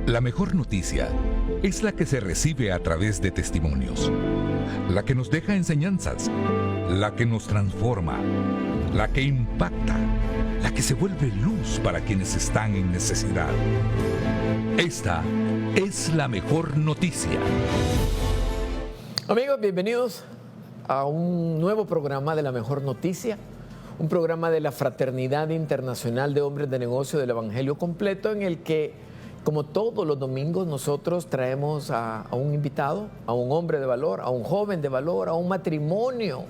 La mejor noticia es la que se recibe a través de testimonios, la que nos deja enseñanzas, la que nos transforma, la que impacta, la que se vuelve luz para quienes están en necesidad. Esta es la mejor noticia. Amigos, bienvenidos a un nuevo programa de La Mejor Noticia, un programa de la Fraternidad Internacional de Hombres de Negocio del Evangelio Completo, en el que, como todos los domingos, nosotros traemos a un invitado, a un hombre de valor, a un joven de valor, a un matrimonio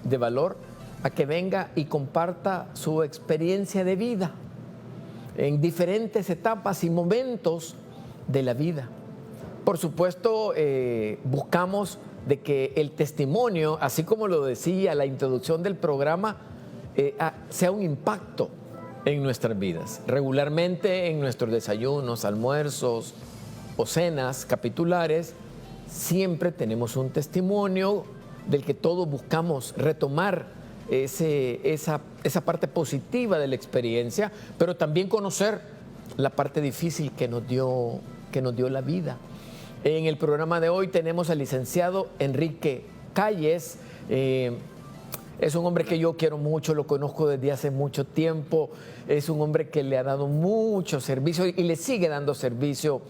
de valor, a que venga y comparta su experiencia de vida en diferentes etapas y momentos de la vida. Por supuesto, buscamos de que el testimonio, así como lo decía la introducción del programa, sea un impacto en nuestras vidas. Regularmente en nuestros desayunos, almuerzos o cenas capitulares, siempre tenemos un testimonio del que todos buscamos retomar esa parte positiva de la experiencia, pero también conocer la parte difícil que nos dio la vida. En el programa de hoy tenemos al licenciado Enrique Calles. Es un hombre que yo quiero mucho, lo conozco desde hace mucho tiempo. Es un hombre que le ha dado mucho servicio y le sigue dando servicio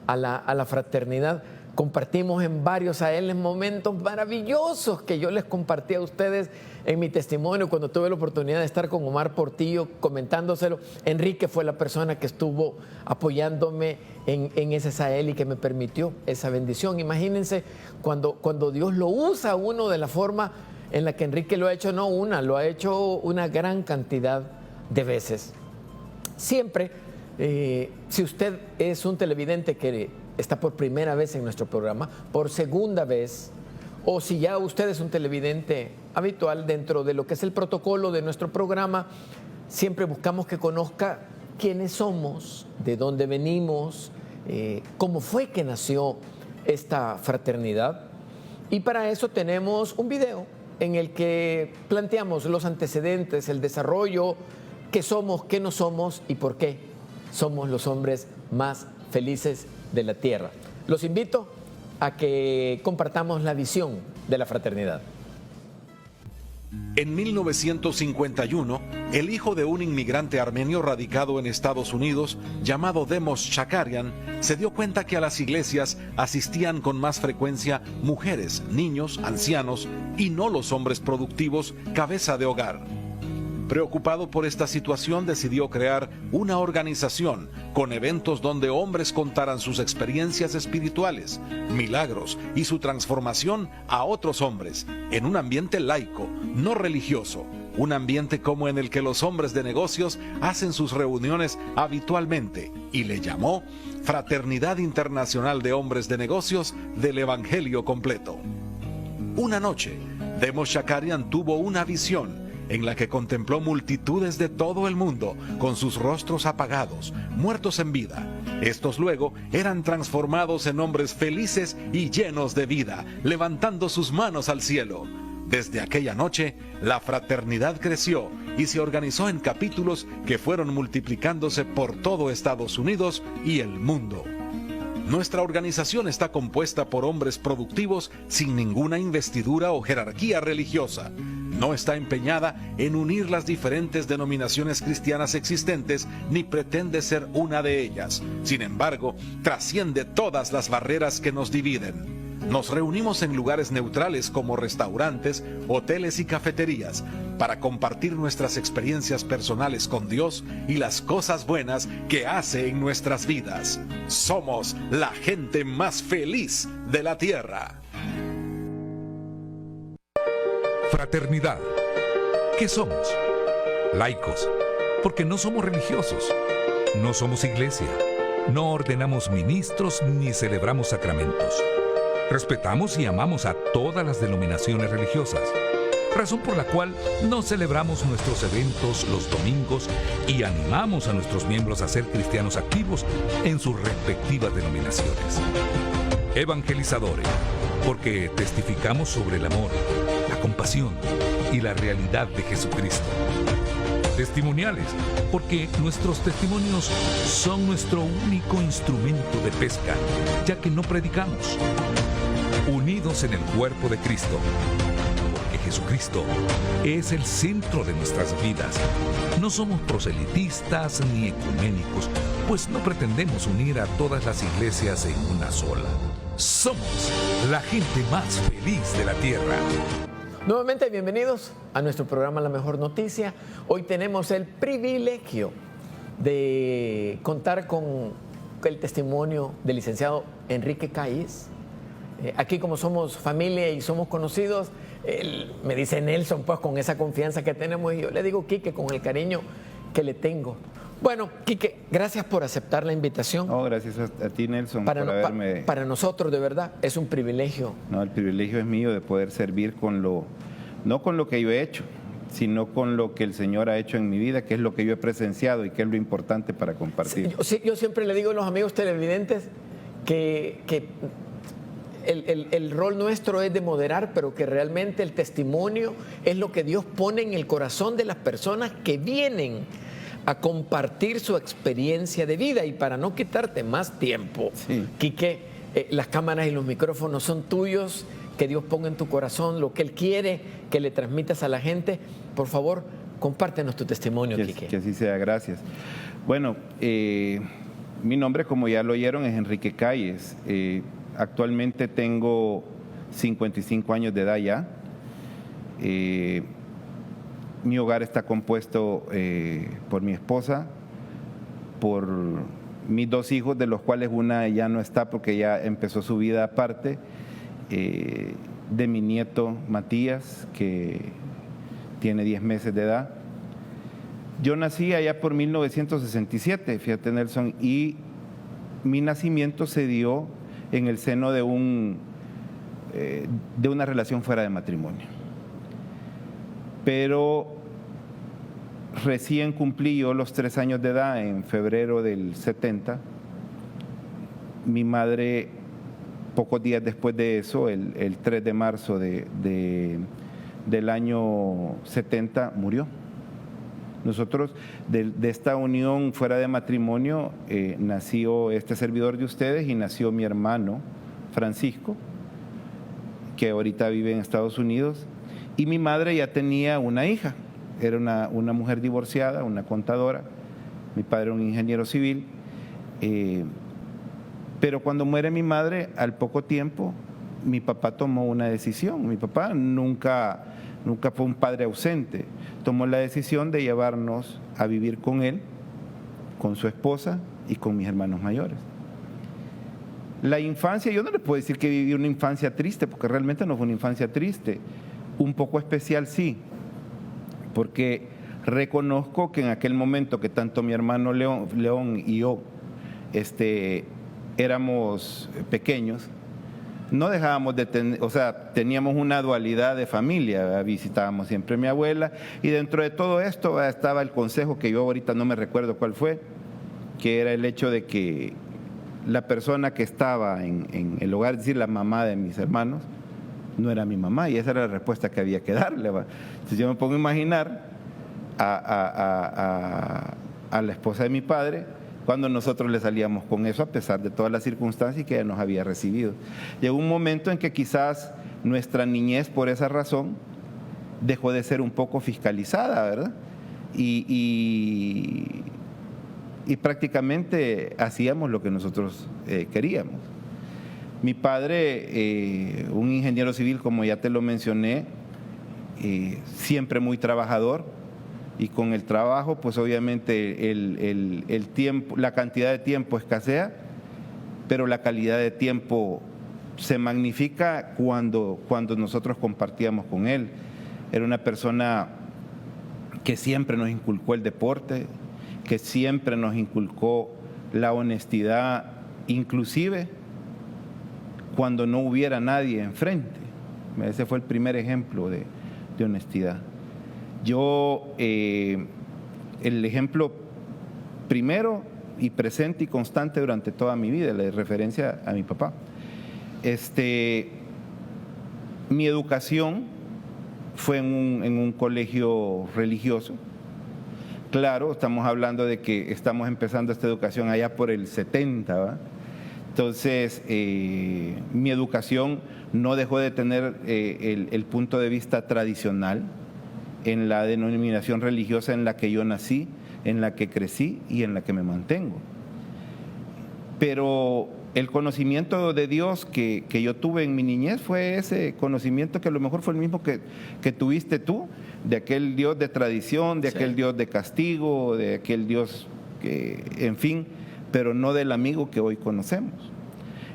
a la fraternidad. Compartimos en varios a él en momentos maravillosos que yo les compartí a ustedes en mi testimonio cuando tuve la oportunidad de estar con Omar Portillo comentándoselo. Enrique fue la persona que estuvo apoyándome en ese Sahel y que me permitió esa bendición. Imagínense cuando Dios lo usa a uno de la forma en la que Enrique lo ha hecho, lo ha hecho una gran cantidad de veces. Siempre, si usted es un televidente que está por primera vez en nuestro programa, por segunda vez, o si ya usted es un televidente habitual dentro de lo que es el protocolo de nuestro programa, siempre buscamos que conozca quiénes somos, de dónde venimos, cómo fue que nació esta fraternidad. Y para eso tenemos un video en el que planteamos los antecedentes, el desarrollo, qué somos, qué no somos y por qué somos los hombres más felices de la tierra. Los invito a que compartamos la visión de la fraternidad. En 1951, el hijo de un inmigrante armenio radicado en Estados Unidos, llamado Demos Shakarian, se dio cuenta que a las iglesias asistían con más frecuencia mujeres, niños, ancianos y no los hombres productivos, cabeza de hogar. Preocupado por esta situación, decidió crear una organización con eventos donde hombres contaran sus experiencias espirituales, milagros y su transformación a otros hombres, en un ambiente laico, no religioso, un ambiente como en el que los hombres de negocios hacen sus reuniones habitualmente, y le llamó Fraternidad Internacional de Hombres de Negocios del Evangelio Completo. Una noche, Demos Shakarian tuvo una visión en la que contempló multitudes de todo el mundo con sus rostros apagados, muertos en vida. Estos luego eran transformados en hombres felices y llenos de vida, levantando sus manos al cielo. Desde aquella noche, la fraternidad creció y se organizó en capítulos que fueron multiplicándose por todo Estados Unidos y el mundo. Nuestra organización está compuesta por hombres productivos sin ninguna investidura o jerarquía religiosa. No está empeñada en unir las diferentes denominaciones cristianas existentes, ni pretende ser una de ellas. Sin embargo, trasciende todas las barreras que nos dividen. Nos reunimos en lugares neutrales como restaurantes, hoteles y cafeterías para compartir nuestras experiencias personales con Dios y las cosas buenas que hace en nuestras vidas. Somos la gente más feliz de la tierra. Fraternidad. ¿Qué somos? Laicos, porque no somos religiosos. No somos iglesia. No ordenamos ministros ni celebramos sacramentos. Respetamos y amamos a todas las denominaciones religiosas, razón por la cual no celebramos nuestros eventos los domingos y animamos a nuestros miembros a ser cristianos activos en sus respectivas denominaciones. Evangelizadores, porque testificamos sobre el amor, la compasión y la realidad de Jesucristo. testimoniales, porque nuestros testimonios son nuestro único instrumento de pesca, ya que no predicamos. Unidos en el cuerpo de Cristo, porque Jesucristo es el centro de nuestras vidas. No somos proselitistas ni ecuménicos, pues no pretendemos unir a todas las iglesias en una sola. Somos la gente más feliz de la tierra. Nuevamente, bienvenidos a nuestro programa La Mejor Noticia. Hoy tenemos el privilegio de contar con el testimonio del licenciado Enrique Calles. Aquí, como somos familia y somos conocidos, él me dice Nelson, pues con esa confianza que tenemos, y yo le digo Quique con el cariño que le tengo. Bueno, Quique, gracias por aceptar la invitación. No, gracias a ti, Nelson, por haberme... Para nosotros, de verdad, es un privilegio. No, el privilegio es mío de poder servir no con lo que yo he hecho, sino con lo que el Señor ha hecho en mi vida, que es lo que yo he presenciado y que es lo importante para compartir. Yo siempre le digo a los amigos televidentes que el rol nuestro es de moderar, pero que realmente el testimonio es lo que Dios pone en el corazón de las personas que vienen a compartir su experiencia de vida. Y para no quitarte más tiempo, sí, Quique, las cámaras y los micrófonos son tuyos, que Dios ponga en tu corazón lo que Él quiere que le transmitas a la gente. Por favor, compártenos tu testimonio, Quique. Que así sea, gracias. Bueno, mi nombre, como ya lo oyeron, es Enrique Calles. Actualmente tengo 55 años de edad ya. Mi hogar está compuesto por mi esposa, por mis dos hijos, de los cuales una ya no está porque ya empezó su vida aparte, de mi nieto Matías, que tiene 10 meses de edad. Yo nací allá por 1967, fíjate, Nelson, y mi nacimiento se dio en el seno de una relación fuera de matrimonio. Pero recién cumplí yo los 3 años de edad, en febrero del 70. Mi madre, pocos días después de eso, el 3 de marzo del año 70, murió. Nosotros, de esta unión fuera de matrimonio, nació este servidor de ustedes y nació mi hermano Francisco, que ahorita vive en Estados Unidos. Y mi madre ya tenía una hija, era una mujer divorciada, una contadora. Mi padre era un ingeniero civil. Pero cuando muere mi madre, al poco tiempo, mi papá tomó una decisión. Mi papá nunca fue un padre ausente. Tomó la decisión de llevarnos a vivir con él, con su esposa y con mis hermanos mayores. La infancia, yo no le puedo decir que viví una infancia triste, porque realmente no fue una infancia triste. Un poco especial sí, porque reconozco que en aquel momento que tanto mi hermano León y yo éramos pequeños, no dejábamos de tener, teníamos una dualidad de familia, visitábamos siempre a mi abuela, y dentro de todo esto estaba el consejo que yo ahorita no me recuerdo cuál fue, que era el hecho de que la persona que estaba en el hogar, es decir, la mamá de mis hermanos, no era mi mamá, y esa era la respuesta que había que darle. Entonces yo me pongo a imaginar a la esposa de mi padre cuando nosotros le salíamos con eso, a pesar de todas las circunstancias que ella nos había recibido. Llegó un momento en que quizás nuestra niñez, por esa razón, dejó de ser un poco fiscalizada, ¿verdad? Y prácticamente hacíamos lo que nosotros queríamos. Mi padre, un ingeniero civil, como ya te lo mencioné, siempre muy trabajador, y con el trabajo, pues obviamente el tiempo, la cantidad de tiempo escasea, pero la calidad de tiempo se magnifica cuando nosotros compartíamos con él. Era una persona que siempre nos inculcó el deporte, que siempre nos inculcó la honestidad, inclusive cuando no hubiera nadie enfrente. Ese fue el primer ejemplo de honestidad. Yo, el ejemplo primero y presente y constante durante toda mi vida, la referencia a mi papá. Mi educación fue en un colegio religioso. Claro, estamos hablando de que estamos empezando esta educación allá por el 70, ¿va? Entonces, mi educación no dejó de tener el punto de vista tradicional en la denominación religiosa en la que yo nací, en la que crecí y en la que me mantengo. Pero el conocimiento de Dios que yo tuve en mi niñez fue ese conocimiento que a lo mejor fue el mismo que tuviste tú, de aquel Dios de tradición, de aquel Dios de castigo, de aquel Dios que, en fin, pero no del amigo que hoy conocemos.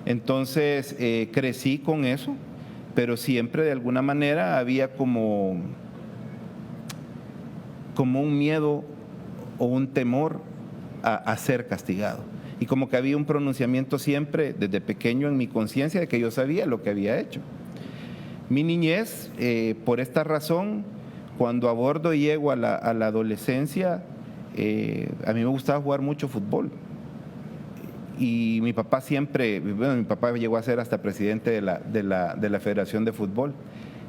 Entonces, crecí con eso, pero siempre de alguna manera había como un miedo o un temor a ser castigado. Y como que había un pronunciamiento siempre desde pequeño en mi conciencia de que yo sabía lo que había hecho. Mi niñez, por esta razón, cuando abordo y llego a la adolescencia, a mí me gustaba jugar mucho fútbol. Y mi papá siempre, bueno, mi papá llegó a ser hasta presidente de la Federación de Fútbol.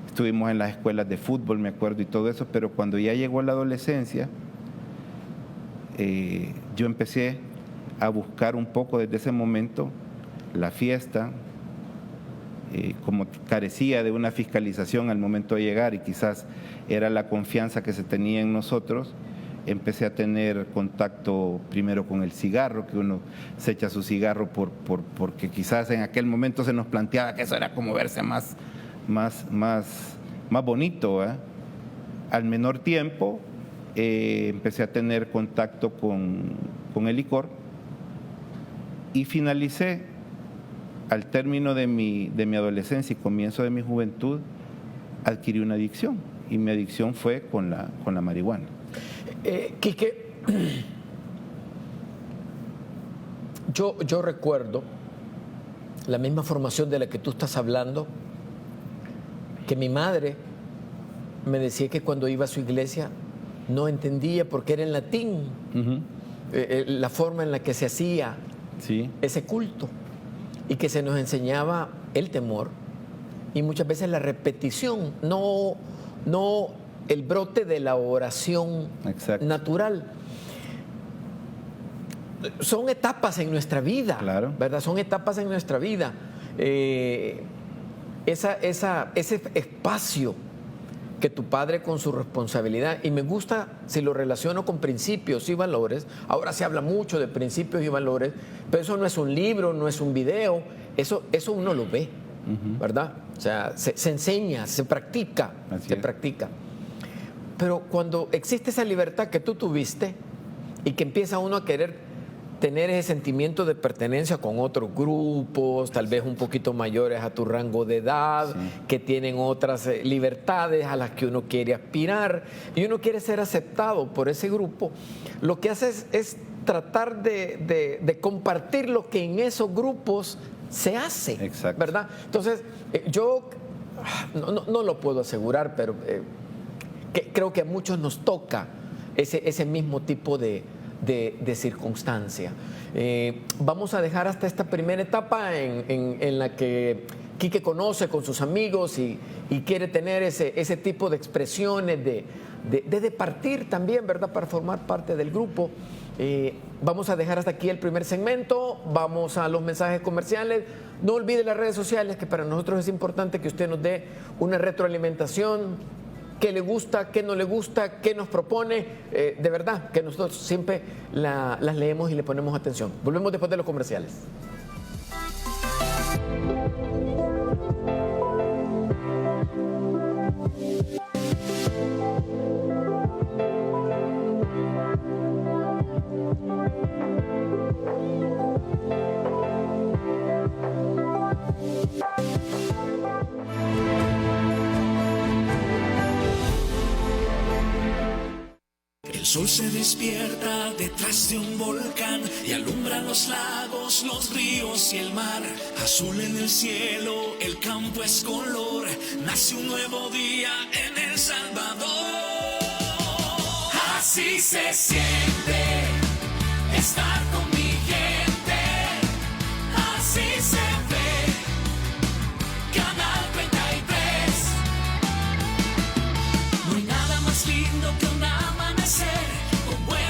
Estuvimos en las escuelas de fútbol, me acuerdo, y todo eso, pero cuando ya llegó la adolescencia, yo empecé a buscar un poco desde ese momento la fiesta, como carecía de una fiscalización al momento de llegar y quizás era la confianza que se tenía en nosotros, empecé a tener contacto primero con el cigarro, que uno se echa su cigarro porque quizás en aquel momento se nos planteaba que eso era como verse más bonito, ¿eh? Al menor tiempo empecé a tener contacto con el licor y finalicé al término de mi adolescencia y comienzo de mi juventud, adquirí una adicción y mi adicción fue con la marihuana. Quique, yo recuerdo la misma formación de la que tú estás hablando, que mi madre me decía que cuando iba a su iglesia no entendía porque era en latín, la forma en la que se hacía ese culto y que se nos enseñaba el temor y muchas veces la repetición, no el brote de la oración natural. Son etapas en nuestra vida, claro, ¿verdad? Son etapas en nuestra vida. Ese espacio que tu padre con su responsabilidad, y me gusta si lo relaciono con principios y valores. Ahora se habla mucho de principios y valores, pero eso no es un libro, no es un video, eso uno lo ve, ¿verdad? O sea, se enseña, se practica, practica. Pero cuando existe esa libertad que tú tuviste y que empieza uno a querer tener ese sentimiento de pertenencia con otros grupos, tal vez un poquito mayores a tu rango de edad, que tienen otras libertades a las que uno quiere aspirar y uno quiere ser aceptado por ese grupo, lo que hace es tratar de compartir lo que en esos grupos se hace, ¿verdad? Entonces, yo no lo puedo asegurar, pero creo que a muchos nos toca ese mismo tipo de circunstancia. Vamos a dejar hasta esta primera etapa en la que Quique conoce con sus amigos y quiere tener ese tipo de expresiones de partir también, ¿verdad? Para formar parte del grupo. Vamos a dejar hasta aquí el primer segmento, vamos a los mensajes comerciales. No olvide las redes sociales, que para nosotros es importante que usted nos dé una retroalimentación. ¿Qué le gusta, qué no le gusta, qué nos propone? De verdad, que nosotros siempre las leemos y le ponemos atención. Volvemos después de los comerciales. El sol se despierta detrás de un volcán y alumbra los lagos, los ríos y el mar. Azul en el cielo, el campo es color, nace un nuevo día en El Salvador. Así se siente estar con mi gente, así se ve Canal 33. No hay nada más lindo que un amanecer con buen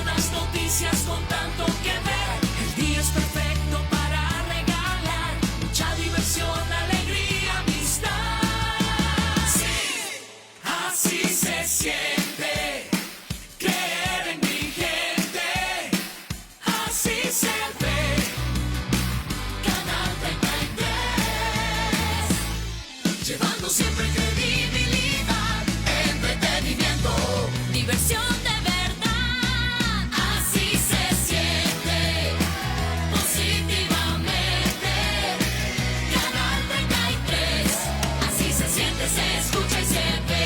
informando siempre, credibilidad, entretenimiento, diversión de verdad. Así se siente positivamente. Canal 33, así se siente, se escucha y se ve.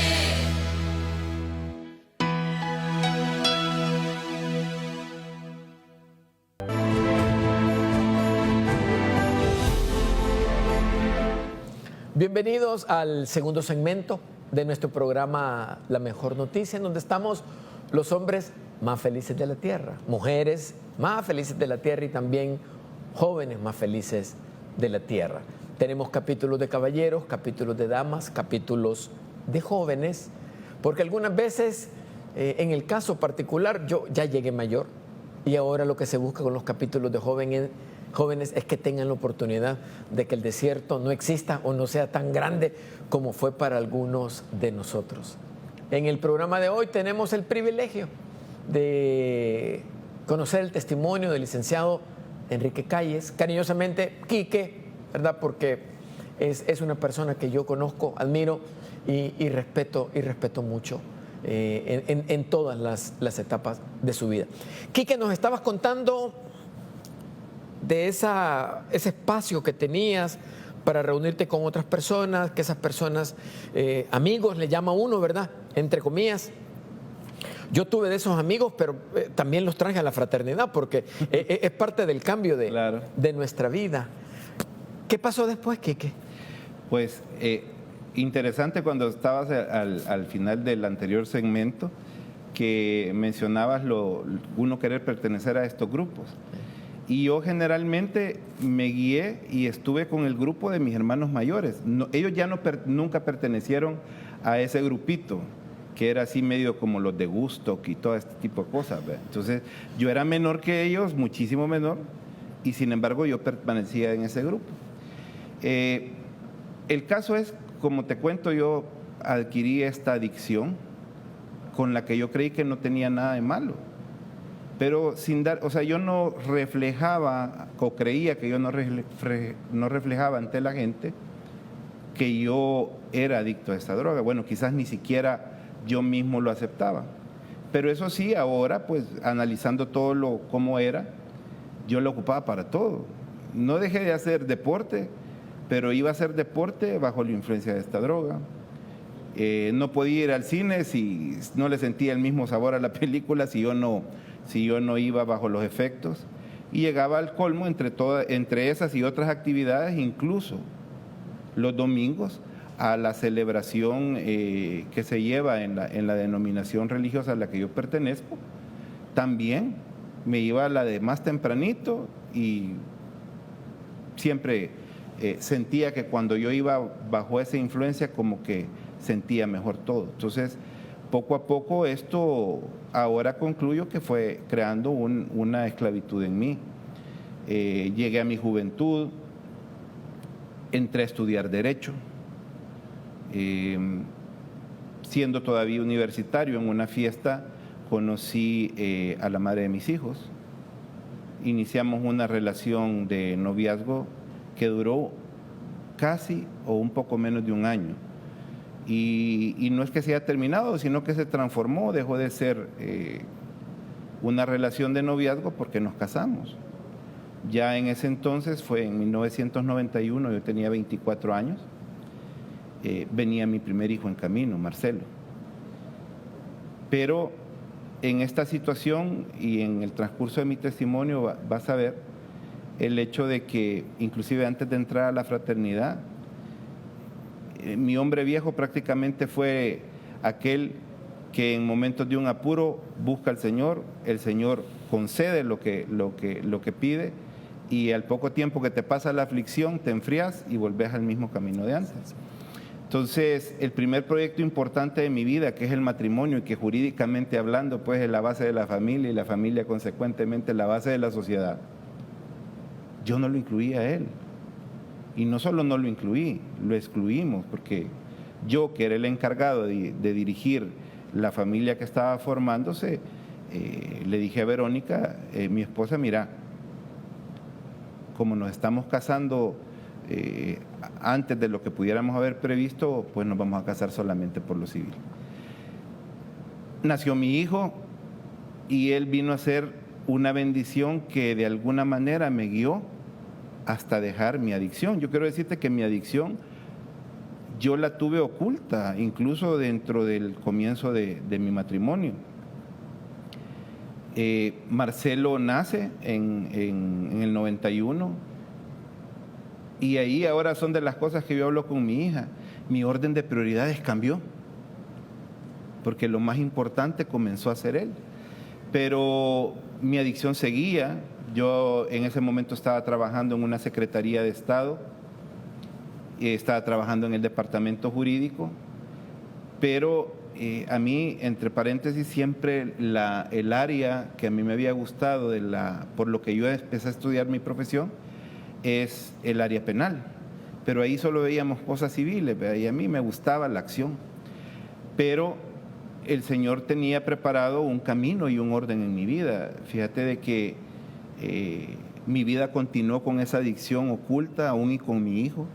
Bienvenidos al segundo segmento de nuestro programa La Mejor Noticia, en donde estamos los hombres más felices de la tierra, mujeres más felices de la tierra y también jóvenes más felices de la tierra. Tenemos capítulos de caballeros, capítulos de damas, capítulos de jóvenes, porque algunas veces, en el caso particular, yo ya llegué mayor y ahora lo que se busca con los capítulos de jóvenes es que tengan la oportunidad de que el desierto no exista o no sea tan grande como fue para algunos de nosotros. En el programa de hoy tenemos el privilegio de conocer el testimonio del licenciado Enrique Calles, cariñosamente Quique, ¿verdad? Porque es una persona que yo conozco, admiro y respeto mucho en todas las etapas de su vida. Quique, nos estabas contando de ese espacio que tenías para reunirte con otras personas, que esas personas, amigos, le llama uno, ¿verdad? Entre comillas. Yo tuve de esos amigos, pero también los traje a la fraternidad, porque es parte del cambio de nuestra vida. ¿Qué pasó después, Quique? Pues interesante cuando estabas al final del anterior segmento, que mencionabas uno querer pertenecer a estos grupos. Y yo generalmente me guié y estuve con el grupo de mis hermanos mayores. Ellos ya nunca pertenecieron a ese grupito, que era así medio como los de Gusto y todo este tipo de cosas, ¿verdad? Entonces, yo era menor que ellos, muchísimo menor, y sin embargo yo permanecía en ese grupo. El caso es, como te cuento, yo adquirí esta adicción con la que yo creí que no tenía nada de malo. Pero yo no reflejaba, o creía que yo no reflejaba ante la gente que yo era adicto a esta droga. Bueno, quizás ni siquiera yo mismo lo aceptaba. Pero eso sí, ahora, pues, analizando todo cómo era, yo lo ocupaba para todo. No dejé de hacer deporte, pero iba a hacer deporte bajo la influencia de esta droga. No podía ir al cine si no le sentía el mismo sabor a la película, si yo no iba bajo los efectos, y llegaba al colmo entre esas y otras actividades, incluso los domingos, a la celebración que se lleva en la denominación religiosa a la que yo pertenezco. También me iba a la de más tempranito y siempre sentía que cuando yo iba bajo esa influencia como que sentía mejor todo. Entonces, poco a poco esto ahora concluyo que fue creando una esclavitud en mí. Llegué a mi juventud, entré a estudiar Derecho, siendo todavía universitario, en una fiesta conocí a la madre de mis hijos. Iniciamos una relación de noviazgo que duró casi o un poco menos de un año. Y no es que se haya terminado, sino que se transformó, dejó de ser una relación de noviazgo porque nos casamos. Ya en ese entonces, fue en 1991, yo tenía 24 años, venía mi primer hijo en camino, Marcelo. Pero en esta situación y en el transcurso de mi testimonio vas a ver el hecho de que, inclusive antes de entrar a la fraternidad, mi hombre viejo prácticamente fue aquel que en momentos de un apuro busca al Señor, el Señor concede lo que pide, y al poco tiempo que te pasa la aflicción te enfrías y volvés al mismo camino de antes. Entonces, el primer proyecto importante de mi vida, que es el matrimonio, y que jurídicamente hablando pues es la base de la familia, y la familia consecuentemente la base de la sociedad, yo no lo incluía a él. Y no solo no lo incluí, lo excluimos, porque yo, que era el encargado de dirigir la familia que estaba formándose, le dije a Verónica, mi esposa, mira, como nos estamos casando antes de lo que pudiéramos haber previsto, pues nos vamos a casar solamente por lo civil. Nació mi hijo y él vino a ser una bendición que de alguna manera me guió hasta dejar mi adicción. Yo quiero decirte que mi adicción yo la tuve oculta, incluso dentro del comienzo de mi matrimonio. Marcelo nace en el 91 y ahí ahora son de las cosas que yo hablo con mi hija. Mi orden de prioridades cambió, porque lo más importante comenzó a ser él. Pero mi adicción seguía. Yo en ese momento estaba trabajando en una Secretaría de Estado, estaba trabajando en el departamento jurídico, pero a mí, entre paréntesis, siempre el área que a mí me había gustado, por lo que yo empecé a estudiar mi profesión, es el área penal. Pero ahí solo veíamos cosas civiles, ¿verdad? Y a mí me gustaba la acción. Pero el Señor tenía preparado un camino y un orden en mi vida. Fíjate de que mi vida continuó con esa adicción oculta, aún y con mi hijo.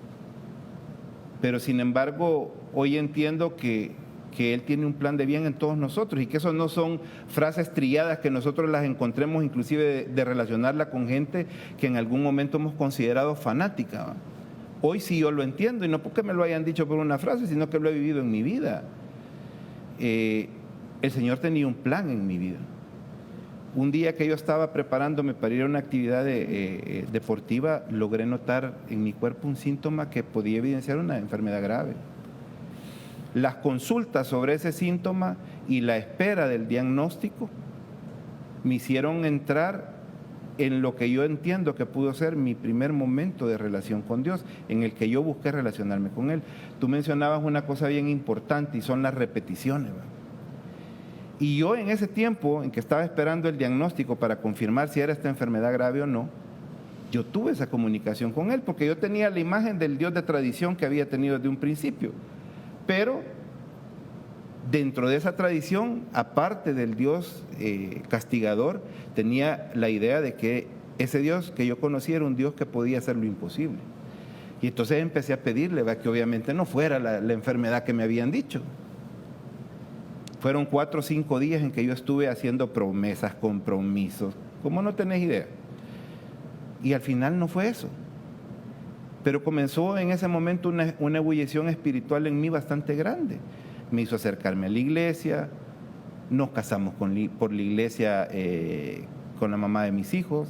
Pero sin embargo, hoy entiendo que Él tiene un plan de bien en todos nosotros y que eso no son frases trilladas que nosotros las encontremos inclusive de relacionarla con gente que en algún momento hemos considerado fanática, ¿va? Hoy sí yo lo entiendo, y no porque me lo hayan dicho por una frase, sino que lo he vivido en mi vida. El Señor tenía un plan en mi vida. Un día que yo estaba preparándome para ir a una actividad deportiva, logré notar en mi cuerpo un síntoma que podía evidenciar una enfermedad grave. Las consultas sobre ese síntoma y la espera del diagnóstico me hicieron entrar en lo que yo entiendo que pudo ser mi primer momento de relación con Dios, en el que yo busqué relacionarme con Él. Tú mencionabas una cosa bien importante y son las repeticiones, ¿verdad? Y yo en ese tiempo en que estaba esperando el diagnóstico para confirmar si era esta enfermedad grave o no, yo tuve esa comunicación con Él, porque yo tenía la imagen del Dios de tradición que había tenido desde un principio. Pero dentro de esa tradición, aparte del Dios castigador, tenía la idea de que ese Dios que yo conocía era un Dios que podía hacer lo imposible. Y entonces empecé a pedirle, ¿verdad?, que obviamente no fuera la enfermedad que me habían dicho. Fueron 4 o 5 días en que yo estuve haciendo promesas, compromisos, como no tenés idea. Y al final no fue eso. Pero comenzó en ese momento una ebullición espiritual en mí bastante grande. Me hizo acercarme a la iglesia, nos casamos por la iglesia con la mamá de mis hijos.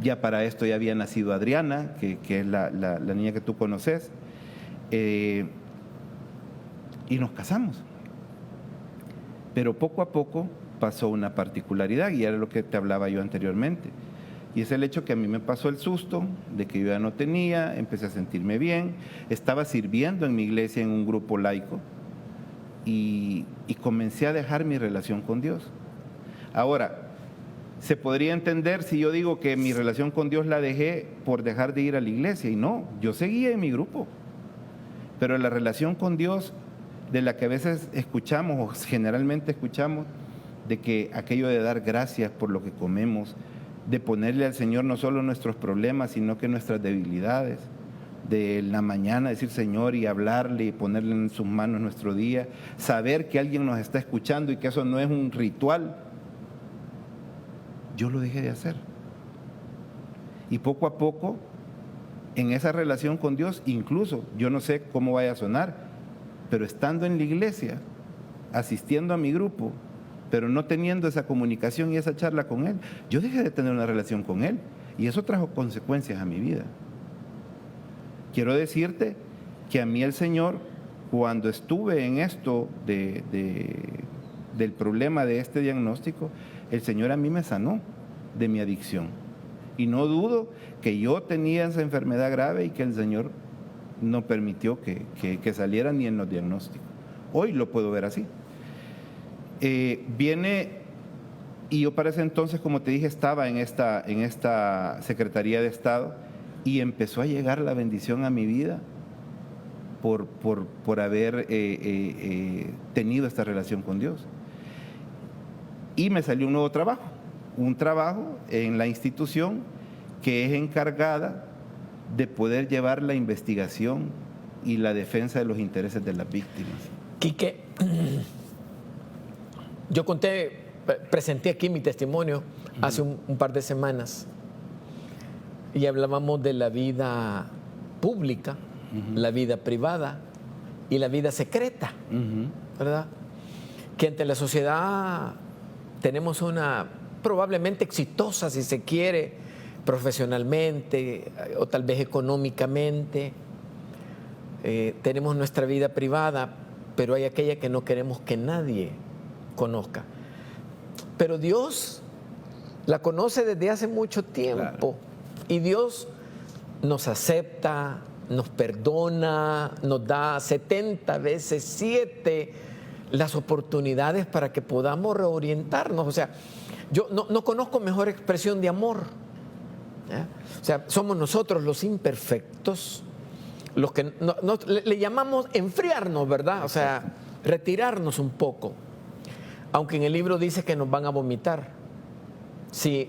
Ya para esto ya había nacido Adriana, que es la niña que tú conoces, y nos casamos. Pero poco a poco pasó una particularidad, y era lo que te hablaba yo anteriormente. Y es el hecho que a mí me pasó el susto de que yo ya no tenía, empecé a sentirme bien, estaba sirviendo en mi iglesia en un grupo laico y comencé a dejar mi relación con Dios. Ahora, se podría entender si yo digo que mi relación con Dios la dejé por dejar de ir a la iglesia, y no, yo seguía en mi grupo. Pero la relación con Dios, de la que a veces escuchamos o generalmente escuchamos, de que aquello de dar gracias por lo que comemos, de ponerle al Señor no solo nuestros problemas, sino que nuestras debilidades, de la mañana decir Señor y hablarle y ponerle en sus manos nuestro día, saber que alguien nos está escuchando y que eso no es un ritual, yo lo dejé de hacer. Y poco a poco, en esa relación con Dios, incluso, yo no sé cómo vaya a sonar, pero estando en la iglesia, asistiendo a mi grupo, pero no teniendo esa comunicación y esa charla con Él, yo dejé de tener una relación con Él, y eso trajo consecuencias a mi vida. Quiero decirte que a mí el Señor, cuando estuve en esto del problema de este diagnóstico, el Señor a mí me sanó de mi adicción. Y no dudo que yo tenía esa enfermedad grave y que el Señor no permitió que saliera ni en los diagnósticos. Hoy lo puedo ver así. Viene, y yo para ese entonces, como te dije, estaba en esta Secretaría de Estado, y empezó a llegar la bendición a mi vida por haber tenido esta relación con Dios. Y me salió un nuevo trabajo, un trabajo en la institución que es encargada de poder llevar la investigación y la defensa de los intereses de las víctimas. Quique, yo presenté aquí mi testimonio hace un par de semanas y hablábamos de la vida pública, la vida privada y la vida secreta, ¿verdad? Que ante la sociedad tenemos una probablemente exitosa, si se quiere, profesionalmente o tal vez económicamente. Tenemos nuestra vida privada, pero hay aquella que no queremos que nadie conozca. Pero Dios la conoce desde hace mucho tiempo. Claro. Y Dios nos acepta, nos perdona, nos da 70 veces 7 las oportunidades para que podamos reorientarnos. O sea, yo no conozco mejor expresión de amor. O sea, somos nosotros los imperfectos, los que le llamamos enfriarnos, ¿verdad? O sea, retirarnos un poco. Aunque en el libro dice que nos van a vomitar si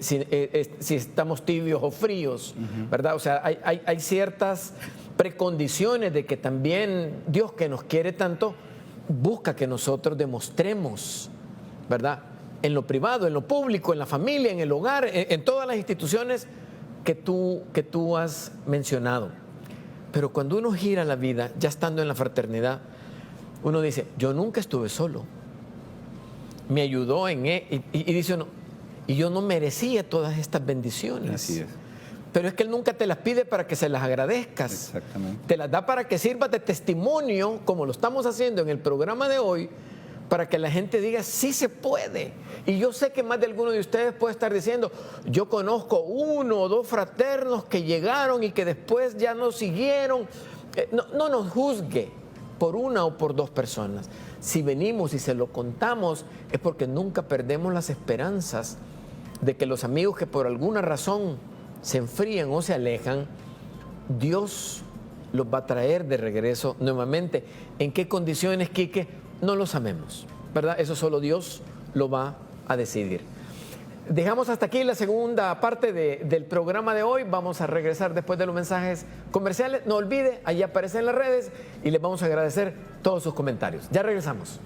estamos tibios o fríos, ¿verdad? O sea, hay ciertas precondiciones de que también Dios, que nos quiere tanto, busca que nosotros demostremos, ¿verdad? En lo privado, en lo público, en la familia, en el hogar, en todas las instituciones que tú has mencionado. Pero cuando uno gira la vida, ya estando en la fraternidad, uno dice, yo nunca estuve solo. Me ayudó en él. Y dice uno, y yo no merecía todas estas bendiciones. Así es. Pero es que Él nunca te las pide para que se las agradezcas. Exactamente. Te las da para que sirvas de testimonio, como lo estamos haciendo en el programa de hoy, para que la gente diga, sí se puede. Y yo sé que más de alguno de ustedes puede estar diciendo, yo conozco 1 o 2 fraternos que llegaron y que después ya no siguieron. No nos juzgue por 1 o por 2 personas. Si venimos y se lo contamos, es porque nunca perdemos las esperanzas de que los amigos que por alguna razón se enfrían o se alejan, Dios los va a traer de regreso nuevamente. ¿En qué condiciones, Quique? No lo sabemos, ¿verdad? Eso solo Dios lo va a decidir. Dejamos hasta aquí la segunda parte del programa de hoy. Vamos a regresar después de los mensajes comerciales. No olvide, allí aparecen las redes y les vamos a agradecer todos sus comentarios. Ya regresamos.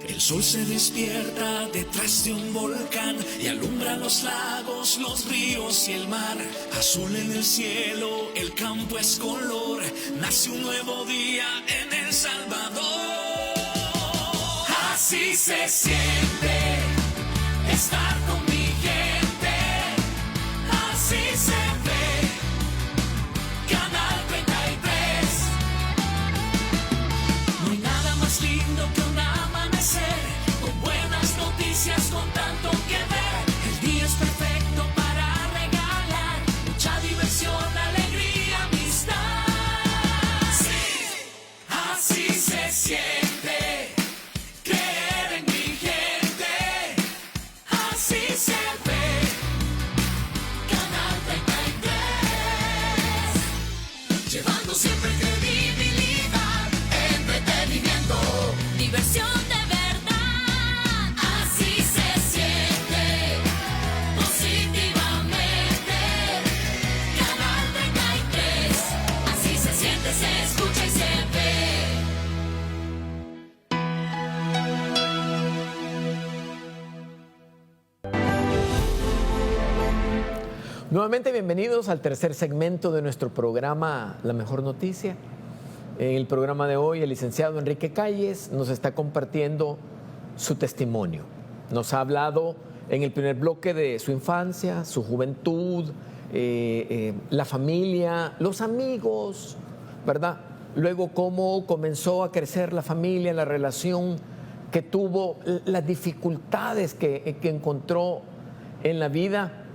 El sol se despierta detrás de un volcán y alumbra los lagos, los ríos y el mar. Azul en el cielo, el campo es color. Nace un nuevo día en El Salvador. Así se siente estar con mi gente. Así se ve Canal 33. No hay nada más lindo que un amanecer con buenas noticias, con tanto que ver. El día es perfecto para regalar mucha diversión, alegría, amistad. Sí, así se siente creer en mi gente. Así se ve Canal 33, llevando siempre credibilidad, entretenimiento, diversión de verdad. Así se siente positivamente Canal 33. Así se siente, se escucha y se ve. Nuevamente bienvenidos al tercer segmento de nuestro programa La Mejor Noticia. En el programa de hoy el licenciado Enrique Calles nos está compartiendo su testimonio. Nos ha hablado en el primer bloque de su infancia, su juventud, la familia, los amigos, ¿verdad? Luego cómo comenzó a crecer la familia, la relación que tuvo, las dificultades que encontró en la vida.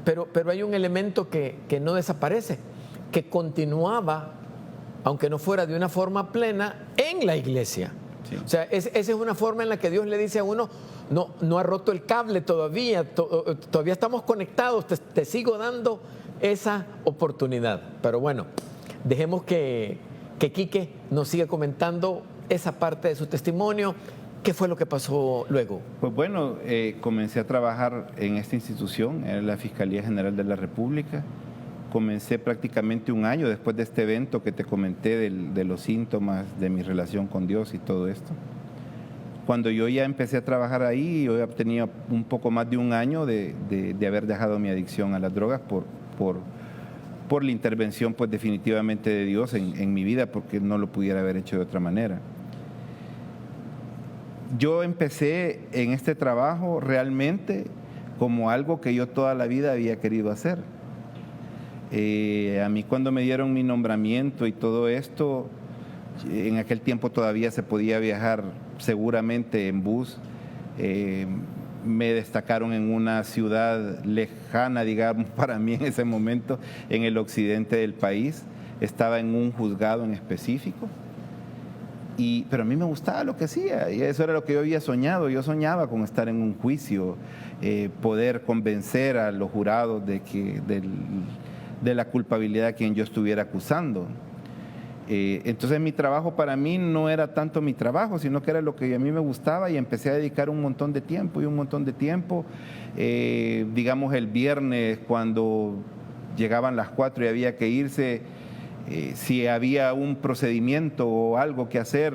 Pero hay un elemento que no desaparece, que continuaba aunque no fuera de una forma plena, en la iglesia. Sí. O sea, esa es una forma en la que Dios le dice a uno, no ha roto el cable todavía, todavía estamos conectados, te sigo dando esa oportunidad. Pero bueno, dejemos que Quique nos siga comentando esa parte de su testimonio. ¿Qué fue lo que pasó luego? Pues bueno, comencé a trabajar en esta institución, en la Fiscalía General de la República. Comencé prácticamente un año después de este evento que te comenté de los síntomas de mi relación con Dios y todo esto. Cuando yo ya empecé a trabajar ahí, yo ya tenía un poco más de un año de haber dejado mi adicción a las drogas por la intervención pues definitivamente de Dios en mi vida, porque no lo pudiera haber hecho de otra manera. Yo empecé en este trabajo realmente como algo que yo toda la vida había querido hacer. A mí cuando me dieron mi nombramiento y todo esto, en aquel tiempo todavía se podía viajar seguramente en bus. Me destacaron en una ciudad lejana, digamos, para mí en ese momento, en el occidente del país. Estaba en un juzgado en específico. Pero a mí me gustaba lo que hacía, y eso era lo que yo había soñado. Yo soñaba con estar en un juicio, poder convencer a los jurados de la culpabilidad a quien yo estuviera acusando. Entonces mi trabajo para mí no era tanto mi trabajo, sino que era lo que a mí me gustaba, y empecé a dedicar un montón de tiempo. Digamos el viernes, cuando llegaban las 4 y había que irse, si había un procedimiento o algo que hacer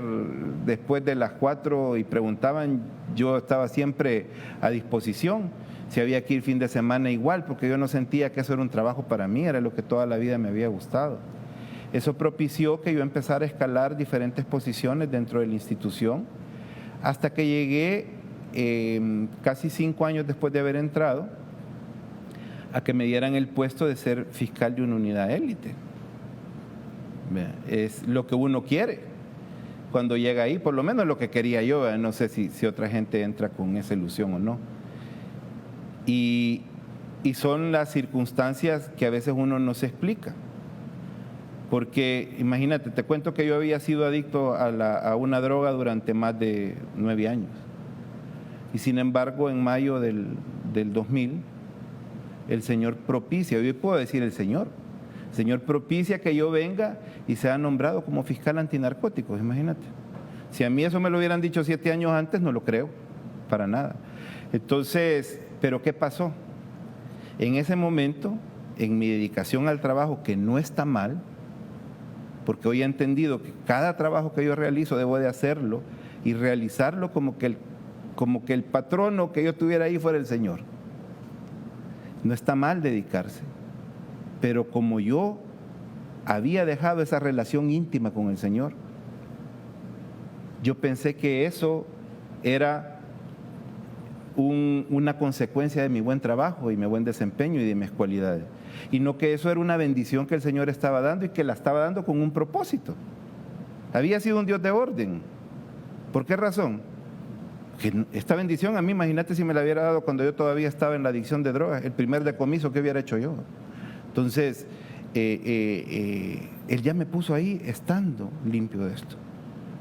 después de las 4 y preguntaban, yo estaba siempre a disposición. Si había que ir fin de semana, igual, porque yo no sentía que eso era un trabajo para mí, era lo que toda la vida me había gustado. Eso propició que yo empezara a escalar diferentes posiciones dentro de la institución, hasta que llegué, casi 5 años después de haber entrado, a que me dieran el puesto de ser fiscal de una unidad élite. Es lo que uno quiere cuando llega ahí, por lo menos lo que quería yo. No sé si otra gente entra con esa ilusión o no. Y son las circunstancias que a veces uno no se explica. Porque imagínate, te cuento que yo había sido adicto a una droga durante más de 9 años. Y sin embargo, en mayo del 2000, el Señor propicia, yo puedo decir el Señor propicia que yo venga y sea nombrado como fiscal antinarcóticos, imagínate. Si a mí eso me lo hubieran dicho 7 años antes, no lo creo, para nada. Entonces, ¿pero qué pasó? En ese momento, en mi dedicación al trabajo, que no está mal, porque hoy he entendido que cada trabajo que yo realizo debo de hacerlo y realizarlo como que el patrono que yo tuviera ahí fuera el Señor. No está mal dedicarse, pero como yo había dejado esa relación íntima con el Señor, yo pensé que eso era una consecuencia de mi buen trabajo y mi buen desempeño y de mis cualidades, y no que eso era una bendición que el Señor estaba dando y que la estaba dando con un propósito. Había sido un Dios de orden. ¿Por qué razón? Que esta bendición a mí, imagínate si me la hubiera dado cuando yo todavía estaba en la adicción de drogas, el primer decomiso que hubiera hecho yo. Entonces, Él ya me puso ahí estando limpio de esto.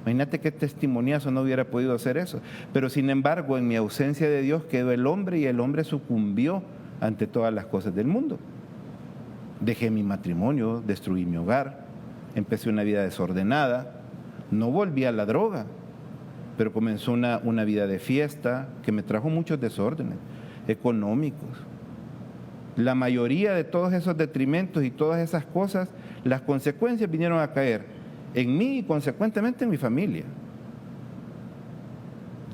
Imagínate qué testimoniazo no hubiera podido hacer eso. Pero sin embargo, en mi ausencia de Dios quedó el hombre, y el hombre sucumbió ante todas las cosas del mundo. Dejé mi matrimonio, destruí mi hogar, empecé una vida desordenada, no volví a la droga, pero comenzó una vida de fiesta que me trajo muchos desórdenes económicos. La mayoría de todos esos detrimentos y todas esas cosas, las consecuencias vinieron a caer en mí y consecuentemente en mi familia.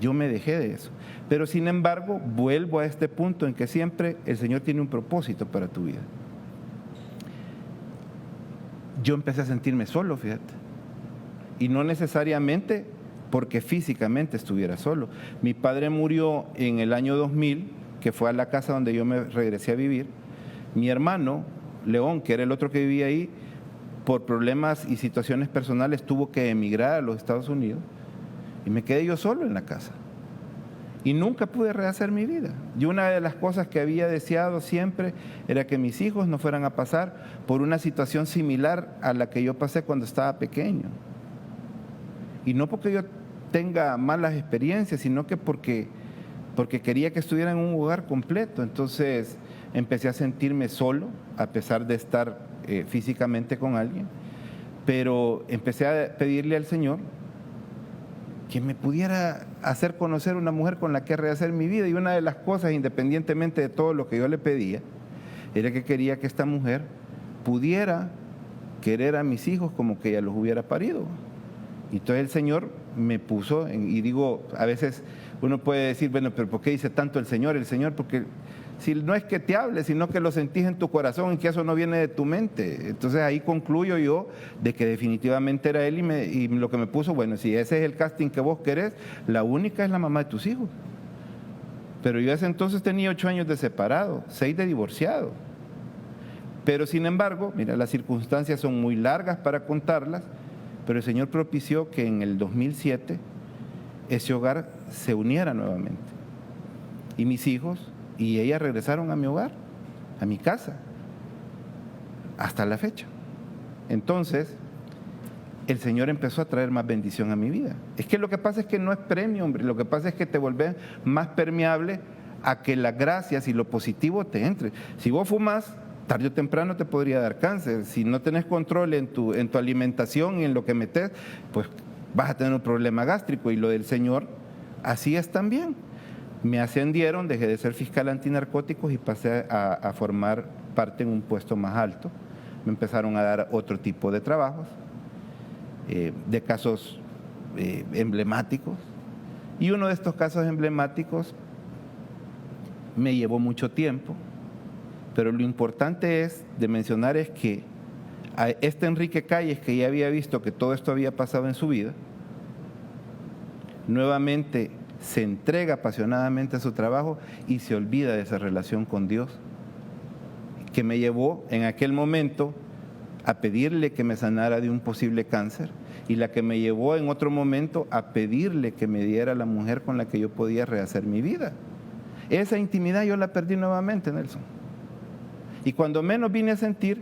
Yo me dejé de eso. Pero sin embargo, vuelvo a este punto en que siempre el Señor tiene un propósito para tu vida. Yo empecé a sentirme solo, fíjate. Y no necesariamente porque físicamente estuviera solo. Mi padre murió en el año 2000, que fue a la casa donde yo me regresé a vivir. Mi hermano, León, que era el otro que vivía ahí, por problemas y situaciones personales tuvo que emigrar a los Estados Unidos, y me quedé yo solo en la casa. Y nunca pude rehacer mi vida. Y una de las cosas que había deseado siempre era que mis hijos no fueran a pasar por una situación similar a la que yo pasé cuando estaba pequeño. Y no porque yo tenga malas experiencias, sino que porque quería que estuvieran en un hogar completo. Entonces empecé a sentirme solo, a pesar de estar físicamente con alguien, pero empecé a pedirle al Señor que me pudiera hacer conocer una mujer con la que rehacer mi vida. Y una de las cosas, independientemente de todo lo que yo le pedía, era que quería que esta mujer pudiera querer a mis hijos como que ella los hubiera parido. Y entonces el Señor me puso, y digo, a veces uno puede decir, bueno, pero ¿por qué dice tanto el Señor? El Señor, porque si no es que te hable, sino que lo sentís en tu corazón y que eso no viene de tu mente. Entonces ahí concluyo yo de que definitivamente era Él y lo que me puso, bueno, si ese es el casting que vos querés, la única es la mamá de tus hijos. Pero yo ese entonces tenía 8 años de separado, 6 de divorciado. Pero sin embargo, mira, las circunstancias son muy largas para contarlas, pero el Señor propició que en el 2007 ese hogar se uniera nuevamente. Y mis hijos y ella regresaron a mi hogar, a mi casa, hasta la fecha. Entonces, el Señor empezó a traer más bendición a mi vida. Es que lo que pasa es que no es premio, hombre. Lo que pasa es que te volvés más permeable a que las gracias y lo positivo te entre. Si vos fumas, tarde o temprano te podría dar cáncer. Si no tenés control en tu alimentación y en lo que metes, pues vas a tener un problema gástrico. Y lo del Señor, así es también. Me ascendieron, dejé de ser fiscal antinarcóticos y pasé a formar parte en un puesto más alto. Me empezaron a dar otro tipo de trabajos, de casos emblemáticos. Y uno de estos casos emblemáticos me llevó mucho tiempo, pero lo importante de mencionar es que a este Enrique Calles, que ya había visto que todo esto había pasado en su vida, nuevamente se entrega apasionadamente a su trabajo y se olvida de esa relación con Dios, que me llevó en aquel momento a pedirle que me sanara de un posible cáncer, y la que me llevó en otro momento a pedirle que me diera la mujer con la que yo podía rehacer mi vida. Esa intimidad yo la perdí nuevamente, Nelson. Y cuando menos vine a sentir,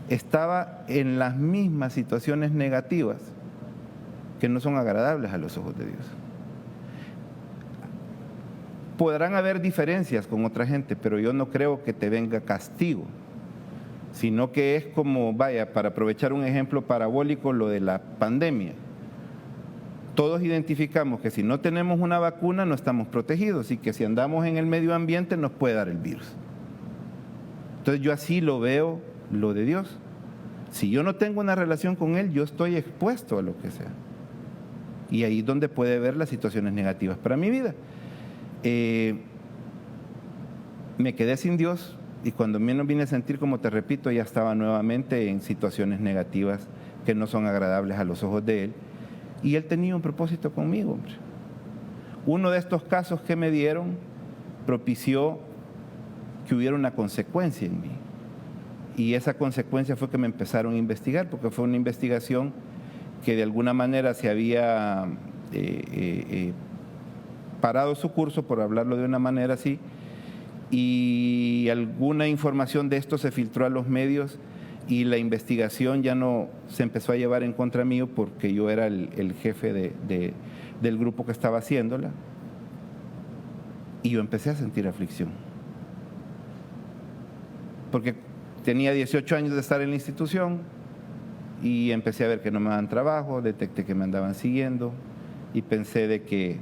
estaba en las mismas situaciones negativas que no son agradables a los ojos de Dios. Podrán haber diferencias con otra gente, pero yo no creo que te venga castigo, sino que es como, vaya, para aprovechar un ejemplo parabólico, lo de la pandemia. Todos identificamos que si no tenemos una vacuna no estamos protegidos y que si andamos en el medio ambiente nos puede dar el virus. Entonces yo así lo veo, lo de Dios. Si yo no tengo una relación con Él, yo estoy expuesto a lo que sea. Y ahí es donde puede ver las situaciones negativas para mi vida. Me quedé sin Dios y cuando menos vine a sentir, como te repito, ya estaba nuevamente en situaciones negativas que no son agradables a los ojos de Él. Y Él tenía un propósito conmigo, hombre. Uno de estos casos que me dieron propició que hubiera una consecuencia en mí. Y esa consecuencia fue que me empezaron a investigar, porque fue una investigación que de alguna manera se había parado su curso, por hablarlo de una manera así, y alguna información de esto se filtró a los medios y la investigación ya no se empezó a llevar en contra mío porque yo era el jefe del grupo que estaba haciéndola, y yo empecé a sentir aflicción. Porque tenía 18 años de estar en la institución y empecé a ver que no me daban trabajo, detecté que me andaban siguiendo y pensé de que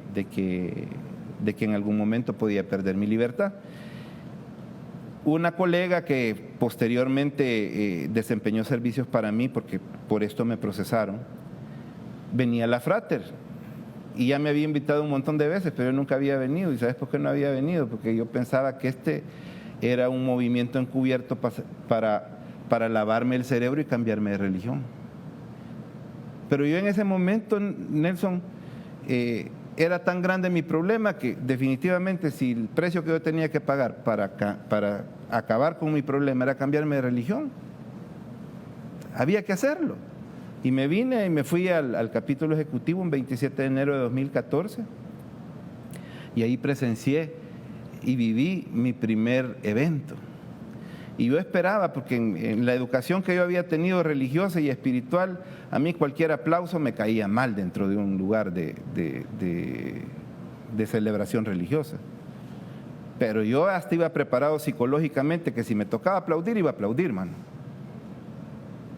en algún momento podía perder mi libertad. Una colega que posteriormente desempeñó servicios para mí, porque por esto me procesaron, venía a la Frater y ya me había invitado un montón de veces, pero yo nunca había venido. ¿Y sabes por qué no había venido? Porque yo pensaba que era un movimiento encubierto para lavarme el cerebro y cambiarme de religión. Pero yo en ese momento, Nelson, era tan grande mi problema que definitivamente si el precio que yo tenía que pagar para acabar con mi problema era cambiarme de religión, había que hacerlo. Y me vine y me fui al capítulo ejecutivo un 27 de enero de 2014. Y ahí presencié y viví mi primer evento. Y yo esperaba, porque en la educación que yo había tenido religiosa y espiritual, a mí cualquier aplauso me caía mal dentro de un lugar de celebración religiosa. Pero yo hasta iba preparado psicológicamente que si me tocaba aplaudir, iba a aplaudir, mano.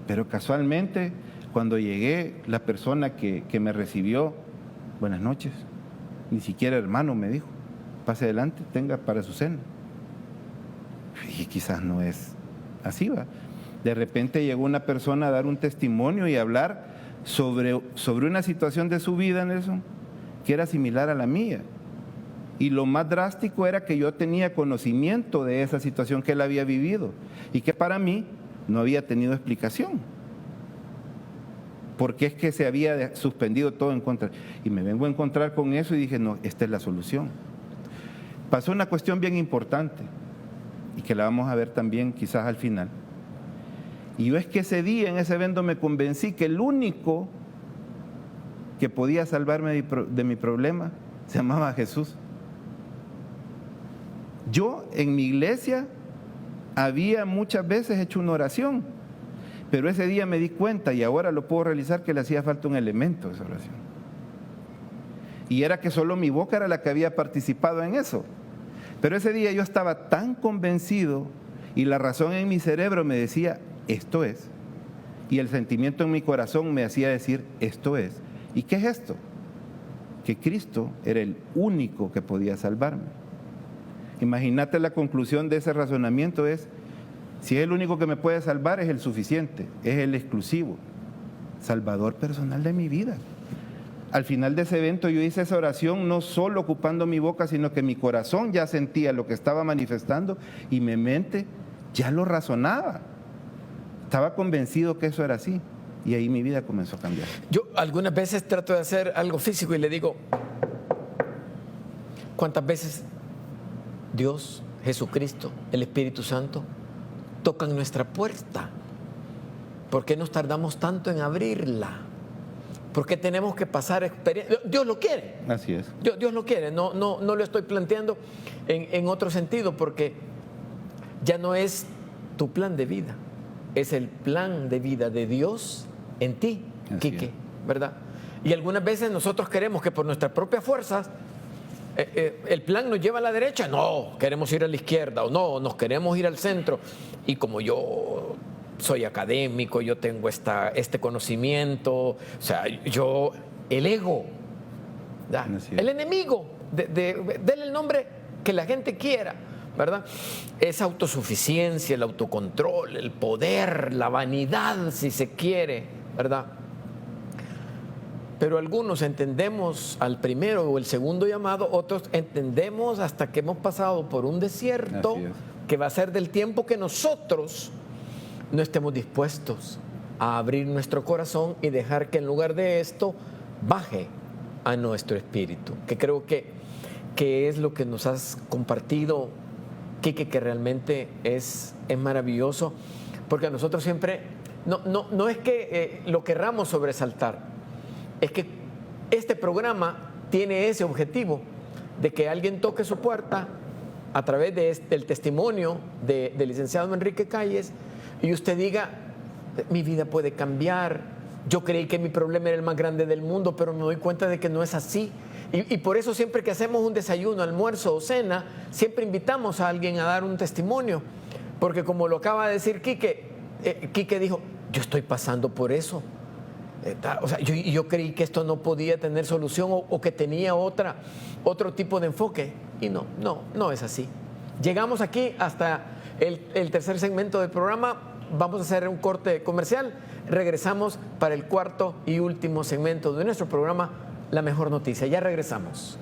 Pero casualmente, cuando llegué, la persona que me recibió, buenas noches, ni siquiera hermano me dijo, pase adelante, tenga para su cena. Y quizás no es así, ¿va? De repente llegó una persona a dar un testimonio y a hablar sobre una situación de su vida, Nelson, que era similar a la mía. Y lo más drástico era que yo tenía conocimiento de esa situación que él había vivido y que para mí no había tenido explicación. Porque es que se había suspendido todo en contra. Y me vengo a encontrar con eso y dije, no, esta es la solución. Pasó una cuestión bien importante y que la vamos a ver también quizás al final. Y yo es que ese día, en ese evento, me convencí que el único que podía salvarme de mi problema se llamaba Jesús. Yo en mi iglesia había muchas veces hecho una oración, pero ese día me di cuenta, y ahora lo puedo realizar, que le hacía falta un elemento de esa oración. Y era que solo mi boca era la que había participado en eso. Pero ese día yo estaba tan convencido y la razón en mi cerebro me decía, esto es. Y el sentimiento en mi corazón me hacía decir, esto es. ¿Y qué es esto? Que Cristo era el único que podía salvarme. Imagínate, la conclusión de ese razonamiento es, si es el único que me puede salvar, es el suficiente, es el exclusivo, salvador personal de mi vida. Al final de ese evento yo hice esa oración no solo ocupando mi boca, sino que mi corazón ya sentía lo que estaba manifestando y mi mente ya lo razonaba. Estaba convencido que eso era así y ahí mi vida comenzó a cambiar. Yo algunas veces trato de hacer algo físico y le digo, ¿cuántas veces Dios, Jesucristo, el Espíritu Santo tocan nuestra puerta? ¿Por qué nos tardamos tanto en abrirla? ¿Por qué tenemos que pasar experiencia? Dios lo quiere. Así es. Dios lo quiere. No lo estoy planteando en otro sentido, porque ya no es tu plan de vida, es el plan de vida de Dios en ti, Quique, ¿verdad? Y algunas veces nosotros queremos que por nuestras propias fuerzas el plan nos lleva a la derecha, no, queremos ir a la izquierda, o no, nos queremos ir al centro. Y como yo soy académico, yo tengo este conocimiento, o sea, el ego, el enemigo, denle el nombre que la gente quiera, ¿verdad? Esa autosuficiencia, el autocontrol, el poder, la vanidad, si se quiere, ¿verdad? Pero algunos entendemos al primero o el segundo llamado, otros entendemos hasta que hemos pasado por un desierto que va a ser del tiempo que nosotros no estemos dispuestos a abrir nuestro corazón y dejar que en lugar de esto baje a nuestro espíritu, que creo que es lo que nos has compartido, Quique, que realmente es maravilloso, porque a nosotros siempre, no es que lo querramos sobresaltar, es que este programa tiene ese objetivo de que alguien toque su puerta a través del testimonio del licenciado Enrique Calles y usted diga, mi vida puede cambiar, yo creí que mi problema era el más grande del mundo, pero me doy cuenta de que no es así. Y por eso siempre que hacemos un desayuno, almuerzo o cena, siempre invitamos a alguien a dar un testimonio, porque como lo acaba de decir Quique, Quique dijo, yo estoy pasando por eso. O sea, yo creí que esto no podía tener solución o que tenía otro tipo de enfoque, y no es así. Llegamos aquí hasta el tercer segmento del programa. Vamos a hacer un corte comercial, regresamos para el cuarto y último segmento de nuestro programa, La Mejor Noticia. Ya regresamos.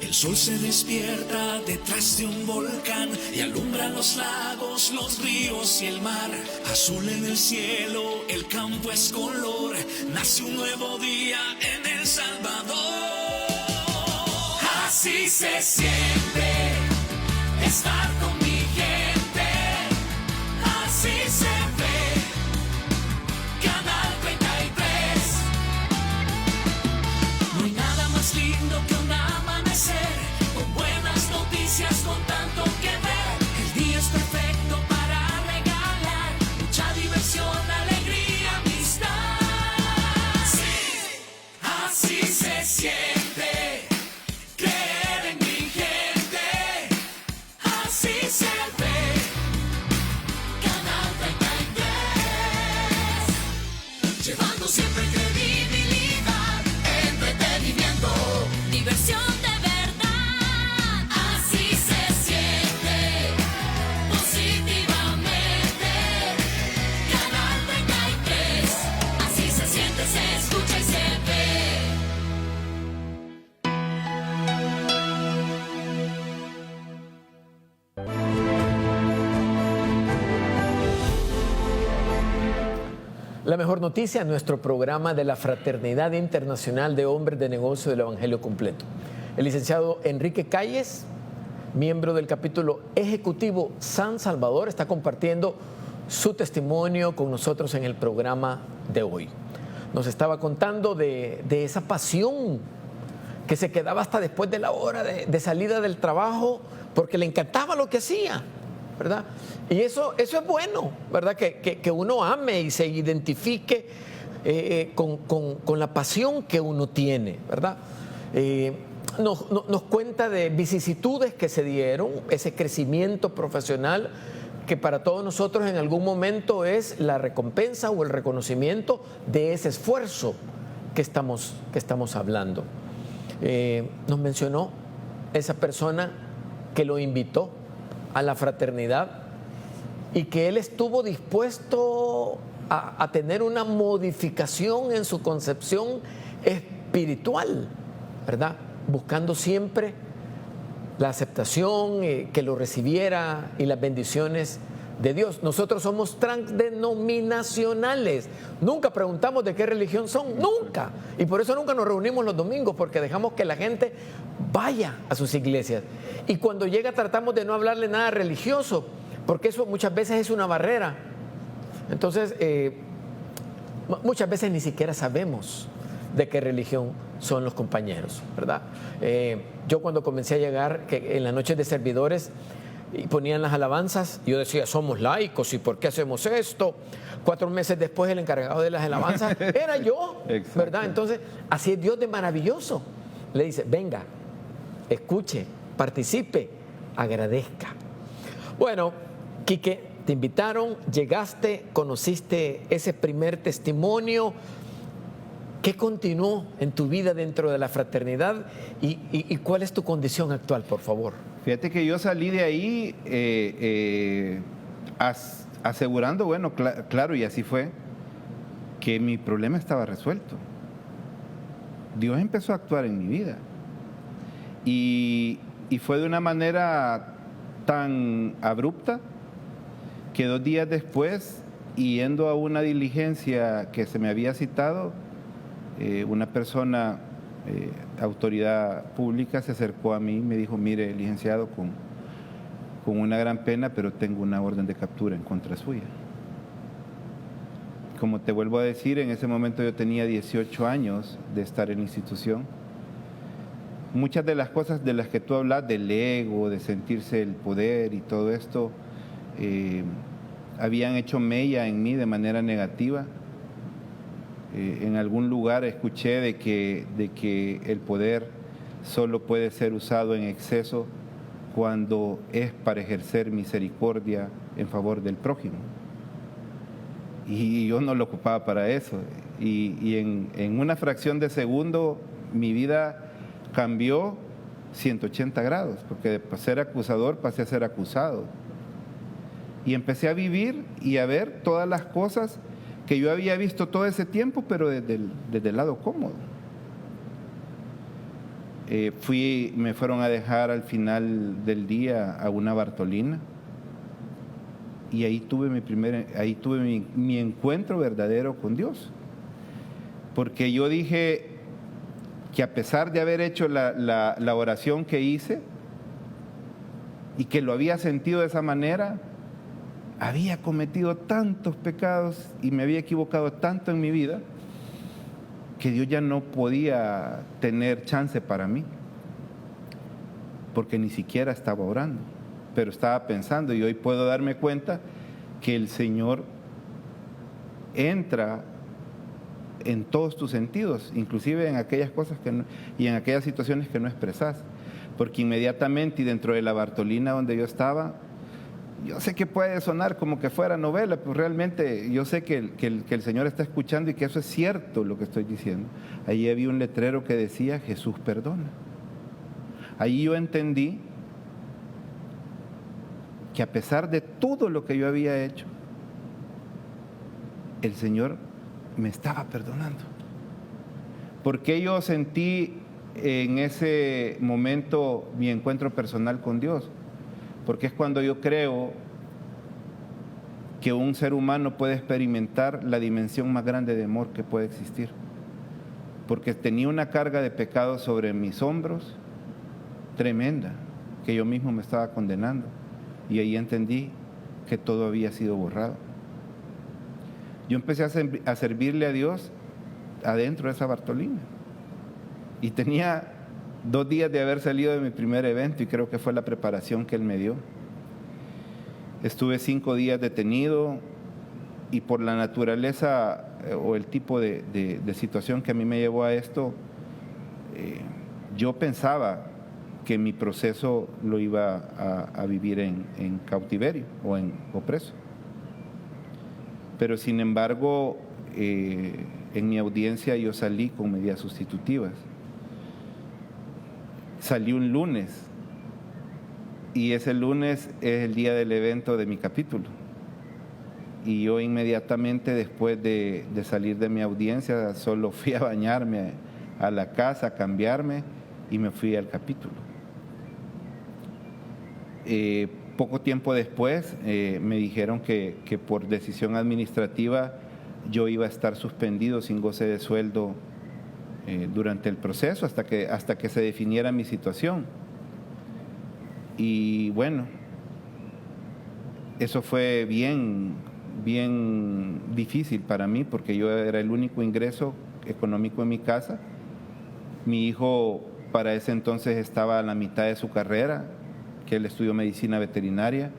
El sol se despierta detrás de un volcán y alumbra los lagos, los ríos y el mar. Azul en el cielo, el campo es color, nace un nuevo día en El Salvador. Así se siente estar con mi gente, así se ve Canal 33. No hay nada más lindo que un amanecer, con buenas noticias, con tanto que ver. El día es perfecto para regalar mucha diversión, alegría, amistad. Sí, así se siente creer en mi gente, así se ve Canal 33, llevando siempre credibilidad, entretenimiento, diversión de verdad. Así se siente positivamente Canal 33, así se siente, se escucha y se ve. La mejor noticia, nuestro programa de la Fraternidad Internacional de Hombres de Negocio del Evangelio Completo. El licenciado Enrique Calles, miembro del capítulo ejecutivo San Salvador, está compartiendo su testimonio con nosotros en el programa de hoy. Nos estaba contando de esa pasión que se quedaba hasta después de la hora de salida del trabajo porque le encantaba lo que hacía, ¿verdad? Y eso es bueno, ¿verdad? Que uno ame y se identifique con la pasión que uno tiene, ¿verdad? Nos cuenta de vicisitudes que se dieron, ese crecimiento profesional que para todos nosotros en algún momento es la recompensa o el reconocimiento de ese esfuerzo que estamos hablando. Nos mencionó esa persona que lo invitó a la fraternidad y que él estuvo dispuesto a tener una modificación en su concepción espiritual, ¿verdad? Buscando siempre la aceptación, que lo recibiera y las bendiciones de Dios. Nosotros somos transdenominacionales. Nunca preguntamos de qué religión son, nunca. Y por eso nunca nos reunimos los domingos, porque dejamos que la gente vaya a sus iglesias. Y cuando llega tratamos de no hablarle nada religioso, porque eso muchas veces es una barrera. Entonces, muchas veces ni siquiera sabemos de qué religión son los compañeros, ¿verdad? Yo cuando comencé a llegar, que en las noches de servidores y ponían las alabanzas, yo decía, somos laicos, ¿y por qué hacemos esto? 4 meses después el encargado de las alabanzas era yo, ¿verdad? Entonces, así es Dios de maravilloso. Le dice, venga, escuche, participe, agradezca. Bueno, Quique, te invitaron, llegaste, conociste ese primer testimonio. ¿Qué continuó en tu vida dentro de la fraternidad y cuál es tu condición actual, por favor? Fíjate que yo salí de ahí asegurando, bueno, claro, y así fue, que mi problema estaba resuelto. Dios empezó a actuar en mi vida. Y fue de una manera tan abrupta que 2 días después, yendo a una diligencia que se me había citado, una persona, autoridad pública, se acercó a mí y me dijo, mire, licenciado, con una gran pena, pero tengo una orden de captura en contra suya. Como te vuelvo a decir, en ese momento yo tenía 18 años de estar en la institución. Muchas de las cosas de las que tú hablas, del ego, de sentirse el poder y todo esto, habían hecho mella en mí de manera negativa. En algún lugar escuché de que el poder solo puede ser usado en exceso cuando es para ejercer misericordia en favor del prójimo. Y yo no lo ocupaba para eso. Y en una fracción de segundo mi vida cambió 180 grados, porque de ser acusador pasé a ser acusado. Y empecé a vivir y a ver todas las cosas que yo había visto todo ese tiempo, pero desde el lado cómodo. Me fueron a dejar al final del día a una Bartolina Y ahí tuve mi encuentro verdadero con Dios. Porque yo dije que a pesar de haber hecho la oración que hice y que lo había sentido de esa manera, había cometido tantos pecados y me había equivocado tanto en mi vida que Dios ya no podía tener chance para mí, porque ni siquiera estaba orando, pero estaba pensando. Y hoy puedo darme cuenta que el Señor entra en todos tus sentidos, inclusive en aquellas cosas y en aquellas situaciones que no expresas, porque inmediatamente y dentro de la Bartolina donde yo estaba, yo sé que puede sonar como que fuera novela, pero realmente yo sé que el Señor está escuchando y que eso es cierto lo que estoy diciendo. Allí había un letrero que decía: Jesús perdona. Allí yo entendí que a pesar de todo lo que yo había hecho, el Señor me estaba perdonando. Porque yo sentí en ese momento mi encuentro personal con Dios. Porque es cuando yo creo que un ser humano puede experimentar la dimensión más grande de amor que puede existir. Porque tenía una carga de pecado sobre mis hombros tremenda, que yo mismo me estaba condenando. Y ahí entendí que todo había sido borrado. Yo empecé a servirle a Dios adentro de esa Bartolina. Y tenía 2 días de haber salido de mi primer evento y creo que fue la preparación que Él me dio. Estuve 5 días detenido y por la naturaleza o el tipo de situación que a mí me llevó a esto, yo pensaba que mi proceso lo iba a vivir en cautiverio o preso. Pero sin embargo, en mi audiencia yo salí con medidas sustitutivas. Salí un lunes y ese lunes es el día del evento de mi capítulo. Y yo inmediatamente después de salir de mi audiencia solo fui a bañarme a la casa, a cambiarme y me fui al capítulo. Poco tiempo después me dijeron que por decisión administrativa yo iba a estar suspendido sin goce de sueldo durante el proceso hasta que se definiera mi situación. Y bueno, eso fue bien difícil para mí porque yo era el único ingreso económico en mi casa. Mi hijo para ese entonces estaba a la mitad de su carrera, que él estudió medicina veterinaria.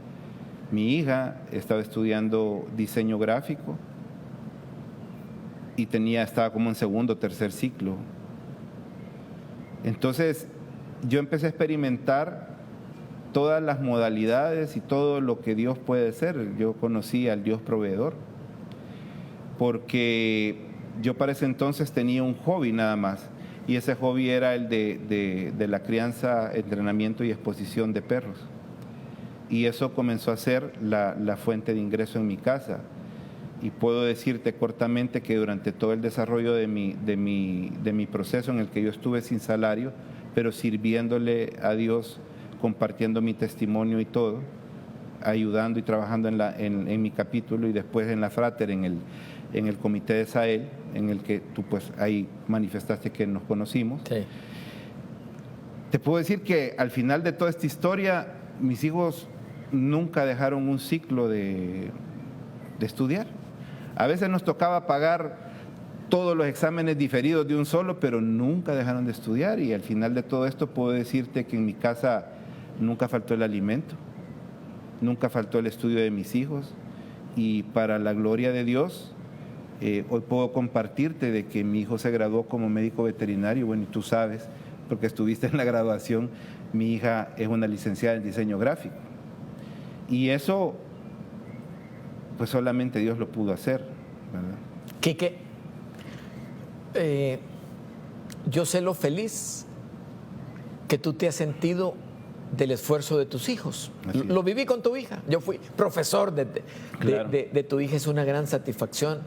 Mi hija estaba estudiando diseño gráfico y estaba como en segundo o tercer ciclo. Entonces yo empecé a experimentar todas las modalidades y todo lo que Dios puede ser. Yo conocí al Dios proveedor, porque yo para ese entonces tenía un hobby nada más, y ese hobby era el de la crianza, entrenamiento y exposición de perros. Y eso comenzó a ser la fuente de ingreso en mi casa. Y puedo decirte cortamente que durante todo el desarrollo de mi proceso en el que yo estuve sin salario, pero sirviéndole a Dios, compartiendo mi testimonio y todo, ayudando y trabajando en mi capítulo y después en la Frater, en el comité de Sahel, en el que tú pues ahí manifestaste que nos conocimos. Sí. Te puedo decir que al final de toda esta historia, mis hijos nunca dejaron un ciclo de estudiar. A veces nos tocaba pagar todos los exámenes diferidos de un solo, pero nunca dejaron de estudiar. Y al final de todo esto puedo decirte que en mi casa nunca faltó el alimento, nunca faltó el estudio de mis hijos. Y para la gloria de Dios, hoy puedo compartirte de que mi hijo se graduó como médico veterinario. Bueno, y tú sabes, porque estuviste en la graduación, mi hija es una licenciada en diseño gráfico. Y eso, pues solamente Dios lo pudo hacer, ¿verdad? Quique, yo sé lo feliz que tú te has sentido del esfuerzo de tus hijos. Lo viví con tu hija. Yo fui profesor de tu hija. Es una gran satisfacción.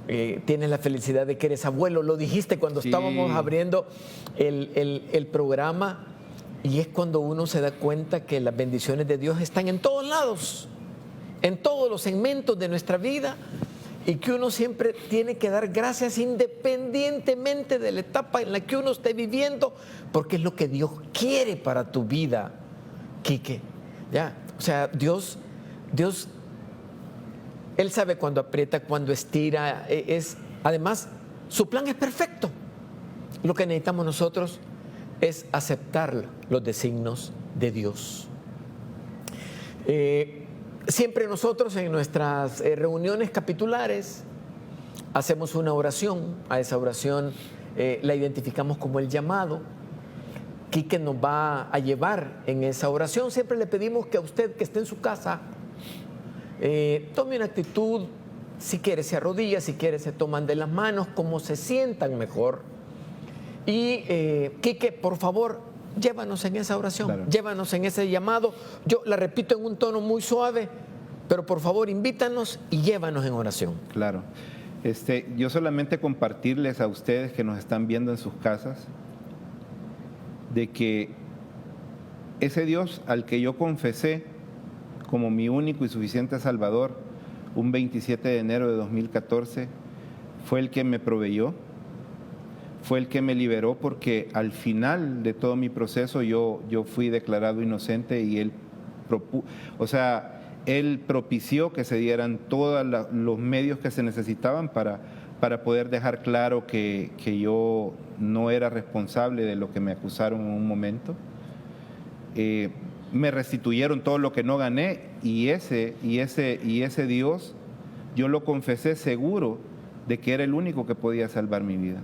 Tienes la felicidad de que eres abuelo. Lo dijiste cuando estábamos abriendo el programa. Y es cuando uno se da cuenta que las bendiciones de Dios están en todos lados. en todos los segmentos de nuestra vida y que uno siempre tiene que dar gracias independientemente de la etapa en la que uno esté viviendo, porque es lo que Dios quiere para tu vida, Quique. ¿Ya? O sea, Dios, Él sabe cuándo aprieta, cuándo estira. Además, su plan es perfecto. Lo que necesitamos nosotros es aceptar los designios de Dios. Siempre nosotros en nuestras reuniones capitulares hacemos una oración. A esa oración la identificamos como el llamado. Quique nos va a llevar en esa oración. Siempre le pedimos que a usted que esté en su casa tome una actitud, si quiere se arrodilla, si quiere se toman de las manos, como se sientan mejor. Y Quique, por favor, llévanos en esa oración, claro. Llévanos en ese llamado. Yo la repito en un tono muy suave, pero por favor invítanos y llévanos en oración. Claro. Yo solamente compartirles a ustedes que nos están viendo en sus casas de que ese Dios al que yo confesé como mi único y suficiente Salvador un 27 de enero de 2014 fue el que me proveyó, fue el que me liberó, porque al final de todo mi proceso yo fui declarado inocente y Él propició que se dieran todos los medios que se necesitaban para poder dejar claro que yo no era responsable de lo que me acusaron en un momento. Me restituyeron todo lo que no gané y ese Dios yo lo confesé seguro de que era el único que podía salvar mi vida.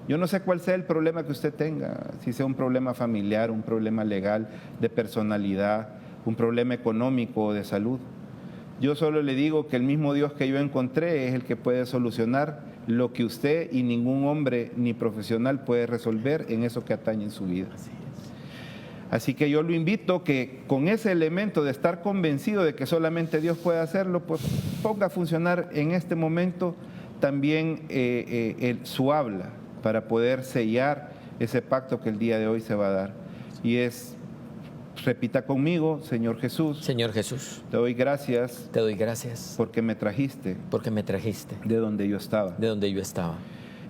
Yo no sé cuál sea el problema que usted tenga, si sea un problema familiar, un problema legal, de personalidad, un problema económico o de salud. Yo solo le digo que el mismo Dios que yo encontré es el que puede solucionar lo que usted y ningún hombre ni profesional puede resolver en eso que atañe en su vida. Así que yo lo invito que con ese elemento de estar convencido de que solamente Dios puede hacerlo, pues ponga a funcionar en este momento también su habla para poder sellar ese pacto que el día de hoy se va a dar. Y repita conmigo: Señor Jesús. Señor Jesús. Te doy gracias. Te doy gracias. Porque me trajiste. Porque me trajiste. De donde yo estaba. De donde yo estaba.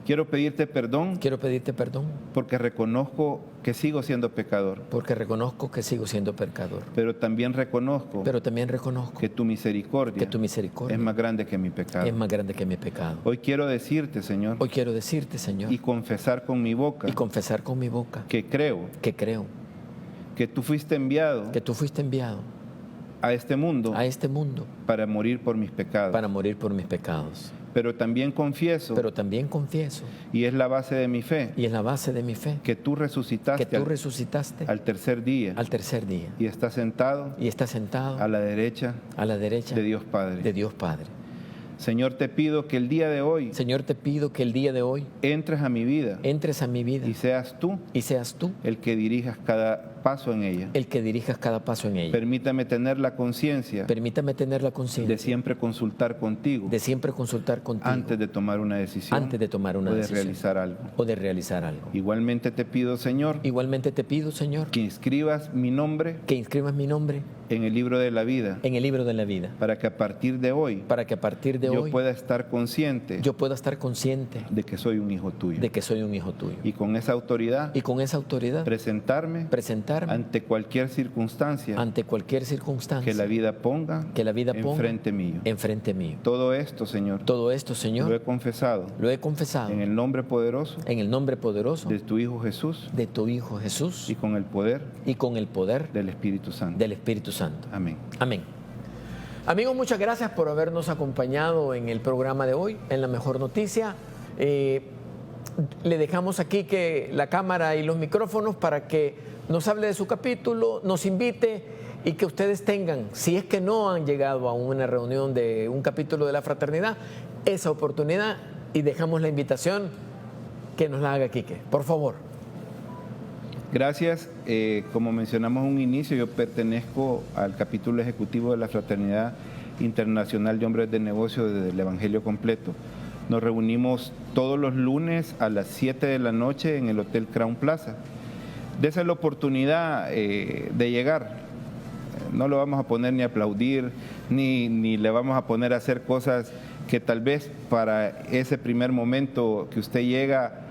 Quiero pedirte perdón. Quiero pedirte perdón. Porque reconozco que sigo siendo pecador. Porque reconozco que sigo siendo pecador. Pero también reconozco. Que tu misericordia. Es más grande que mi pecado. Es más grande que mi pecado. Hoy quiero decirte, Señor. Y confesar con mi boca. Que creo. Que tú fuiste enviado. A este mundo. Para morir por mis pecados. Pero también confieso. Y es la base de mi fe. Que tú resucitaste. Al tercer día. Y estás sentado. A la derecha. De Dios Padre. Señor, te pido que el día de hoy. Entres a mi vida. Y seas tú. El que dirijas cada paso en ella. Permítame tener la conciencia. De siempre consultar contigo. Antes de tomar una decisión. O de realizar algo. Igualmente te pido, Señor. Que inscribas mi nombre. En el libro de la vida. Para que a partir de hoy. Yo pueda estar consciente. De que soy un hijo tuyo. Y con esa autoridad. Presentarme. Ante cualquier circunstancia. Que la vida ponga. Enfrente mío. Todo esto, Señor. Lo he confesado. En el nombre poderoso. De tu Hijo Jesús. Y con el poder. Del Espíritu Santo. Amén. Amigos, muchas gracias por habernos acompañado en el programa de hoy, en La Mejor Noticia. Le dejamos aquí que la cámara y los micrófonos para que nos hable de su capítulo, nos invite y que ustedes tengan, si es que no han llegado a una reunión de un capítulo de la fraternidad, esa oportunidad, y dejamos la invitación que nos la haga Quique. Por favor. Gracias. Como mencionamos en un inicio, yo pertenezco al capítulo ejecutivo de la Fraternidad Internacional de Hombres de Negocios del Evangelio Completo. Nos reunimos todos los lunes a las 7 de la noche en el Hotel Crown Plaza. Dese la oportunidad de llegar. no lo vamos a poner ni a aplaudir, ni le vamos a poner a hacer cosas que tal vez para ese primer momento que usted llega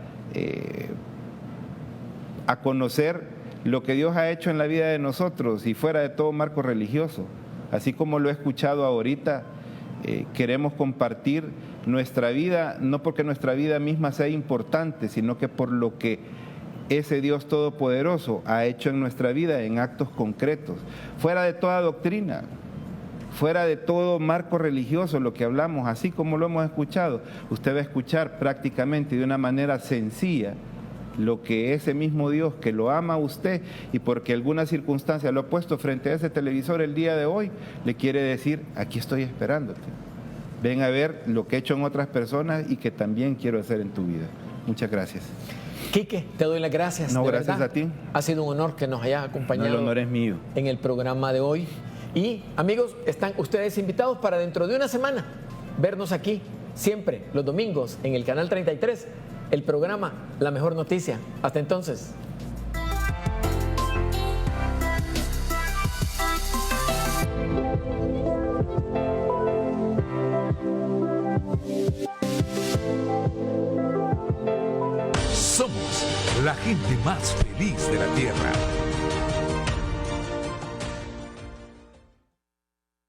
a conocer lo que Dios ha hecho en la vida de nosotros y fuera de todo marco religioso. Así como lo he escuchado ahorita, queremos compartir nuestra vida, no porque nuestra vida misma sea importante, sino que por lo que ese Dios todopoderoso ha hecho en nuestra vida en actos concretos, fuera de toda doctrina, fuera de todo marco religioso, lo que hablamos, así como lo hemos escuchado. Usted va a escuchar prácticamente de una manera sencilla lo que ese mismo Dios que lo ama a usted y porque alguna circunstancia lo ha puesto frente a ese televisor el día de hoy, le quiere decir, aquí estoy esperándote. Ven a ver lo que he hecho en otras personas y que también quiero hacer en tu vida. Muchas gracias. Quique, te doy las gracias. No, gracias verdad. a ti. Ha sido un honor que nos hayas acompañado. No, el honor es mío. En el programa de hoy. Y amigos, están ustedes invitados para dentro de una semana vernos aquí, siempre, los domingos, en el canal 33, el programa La Mejor Noticia. Hasta entonces. Somos la gente más feliz de la Tierra.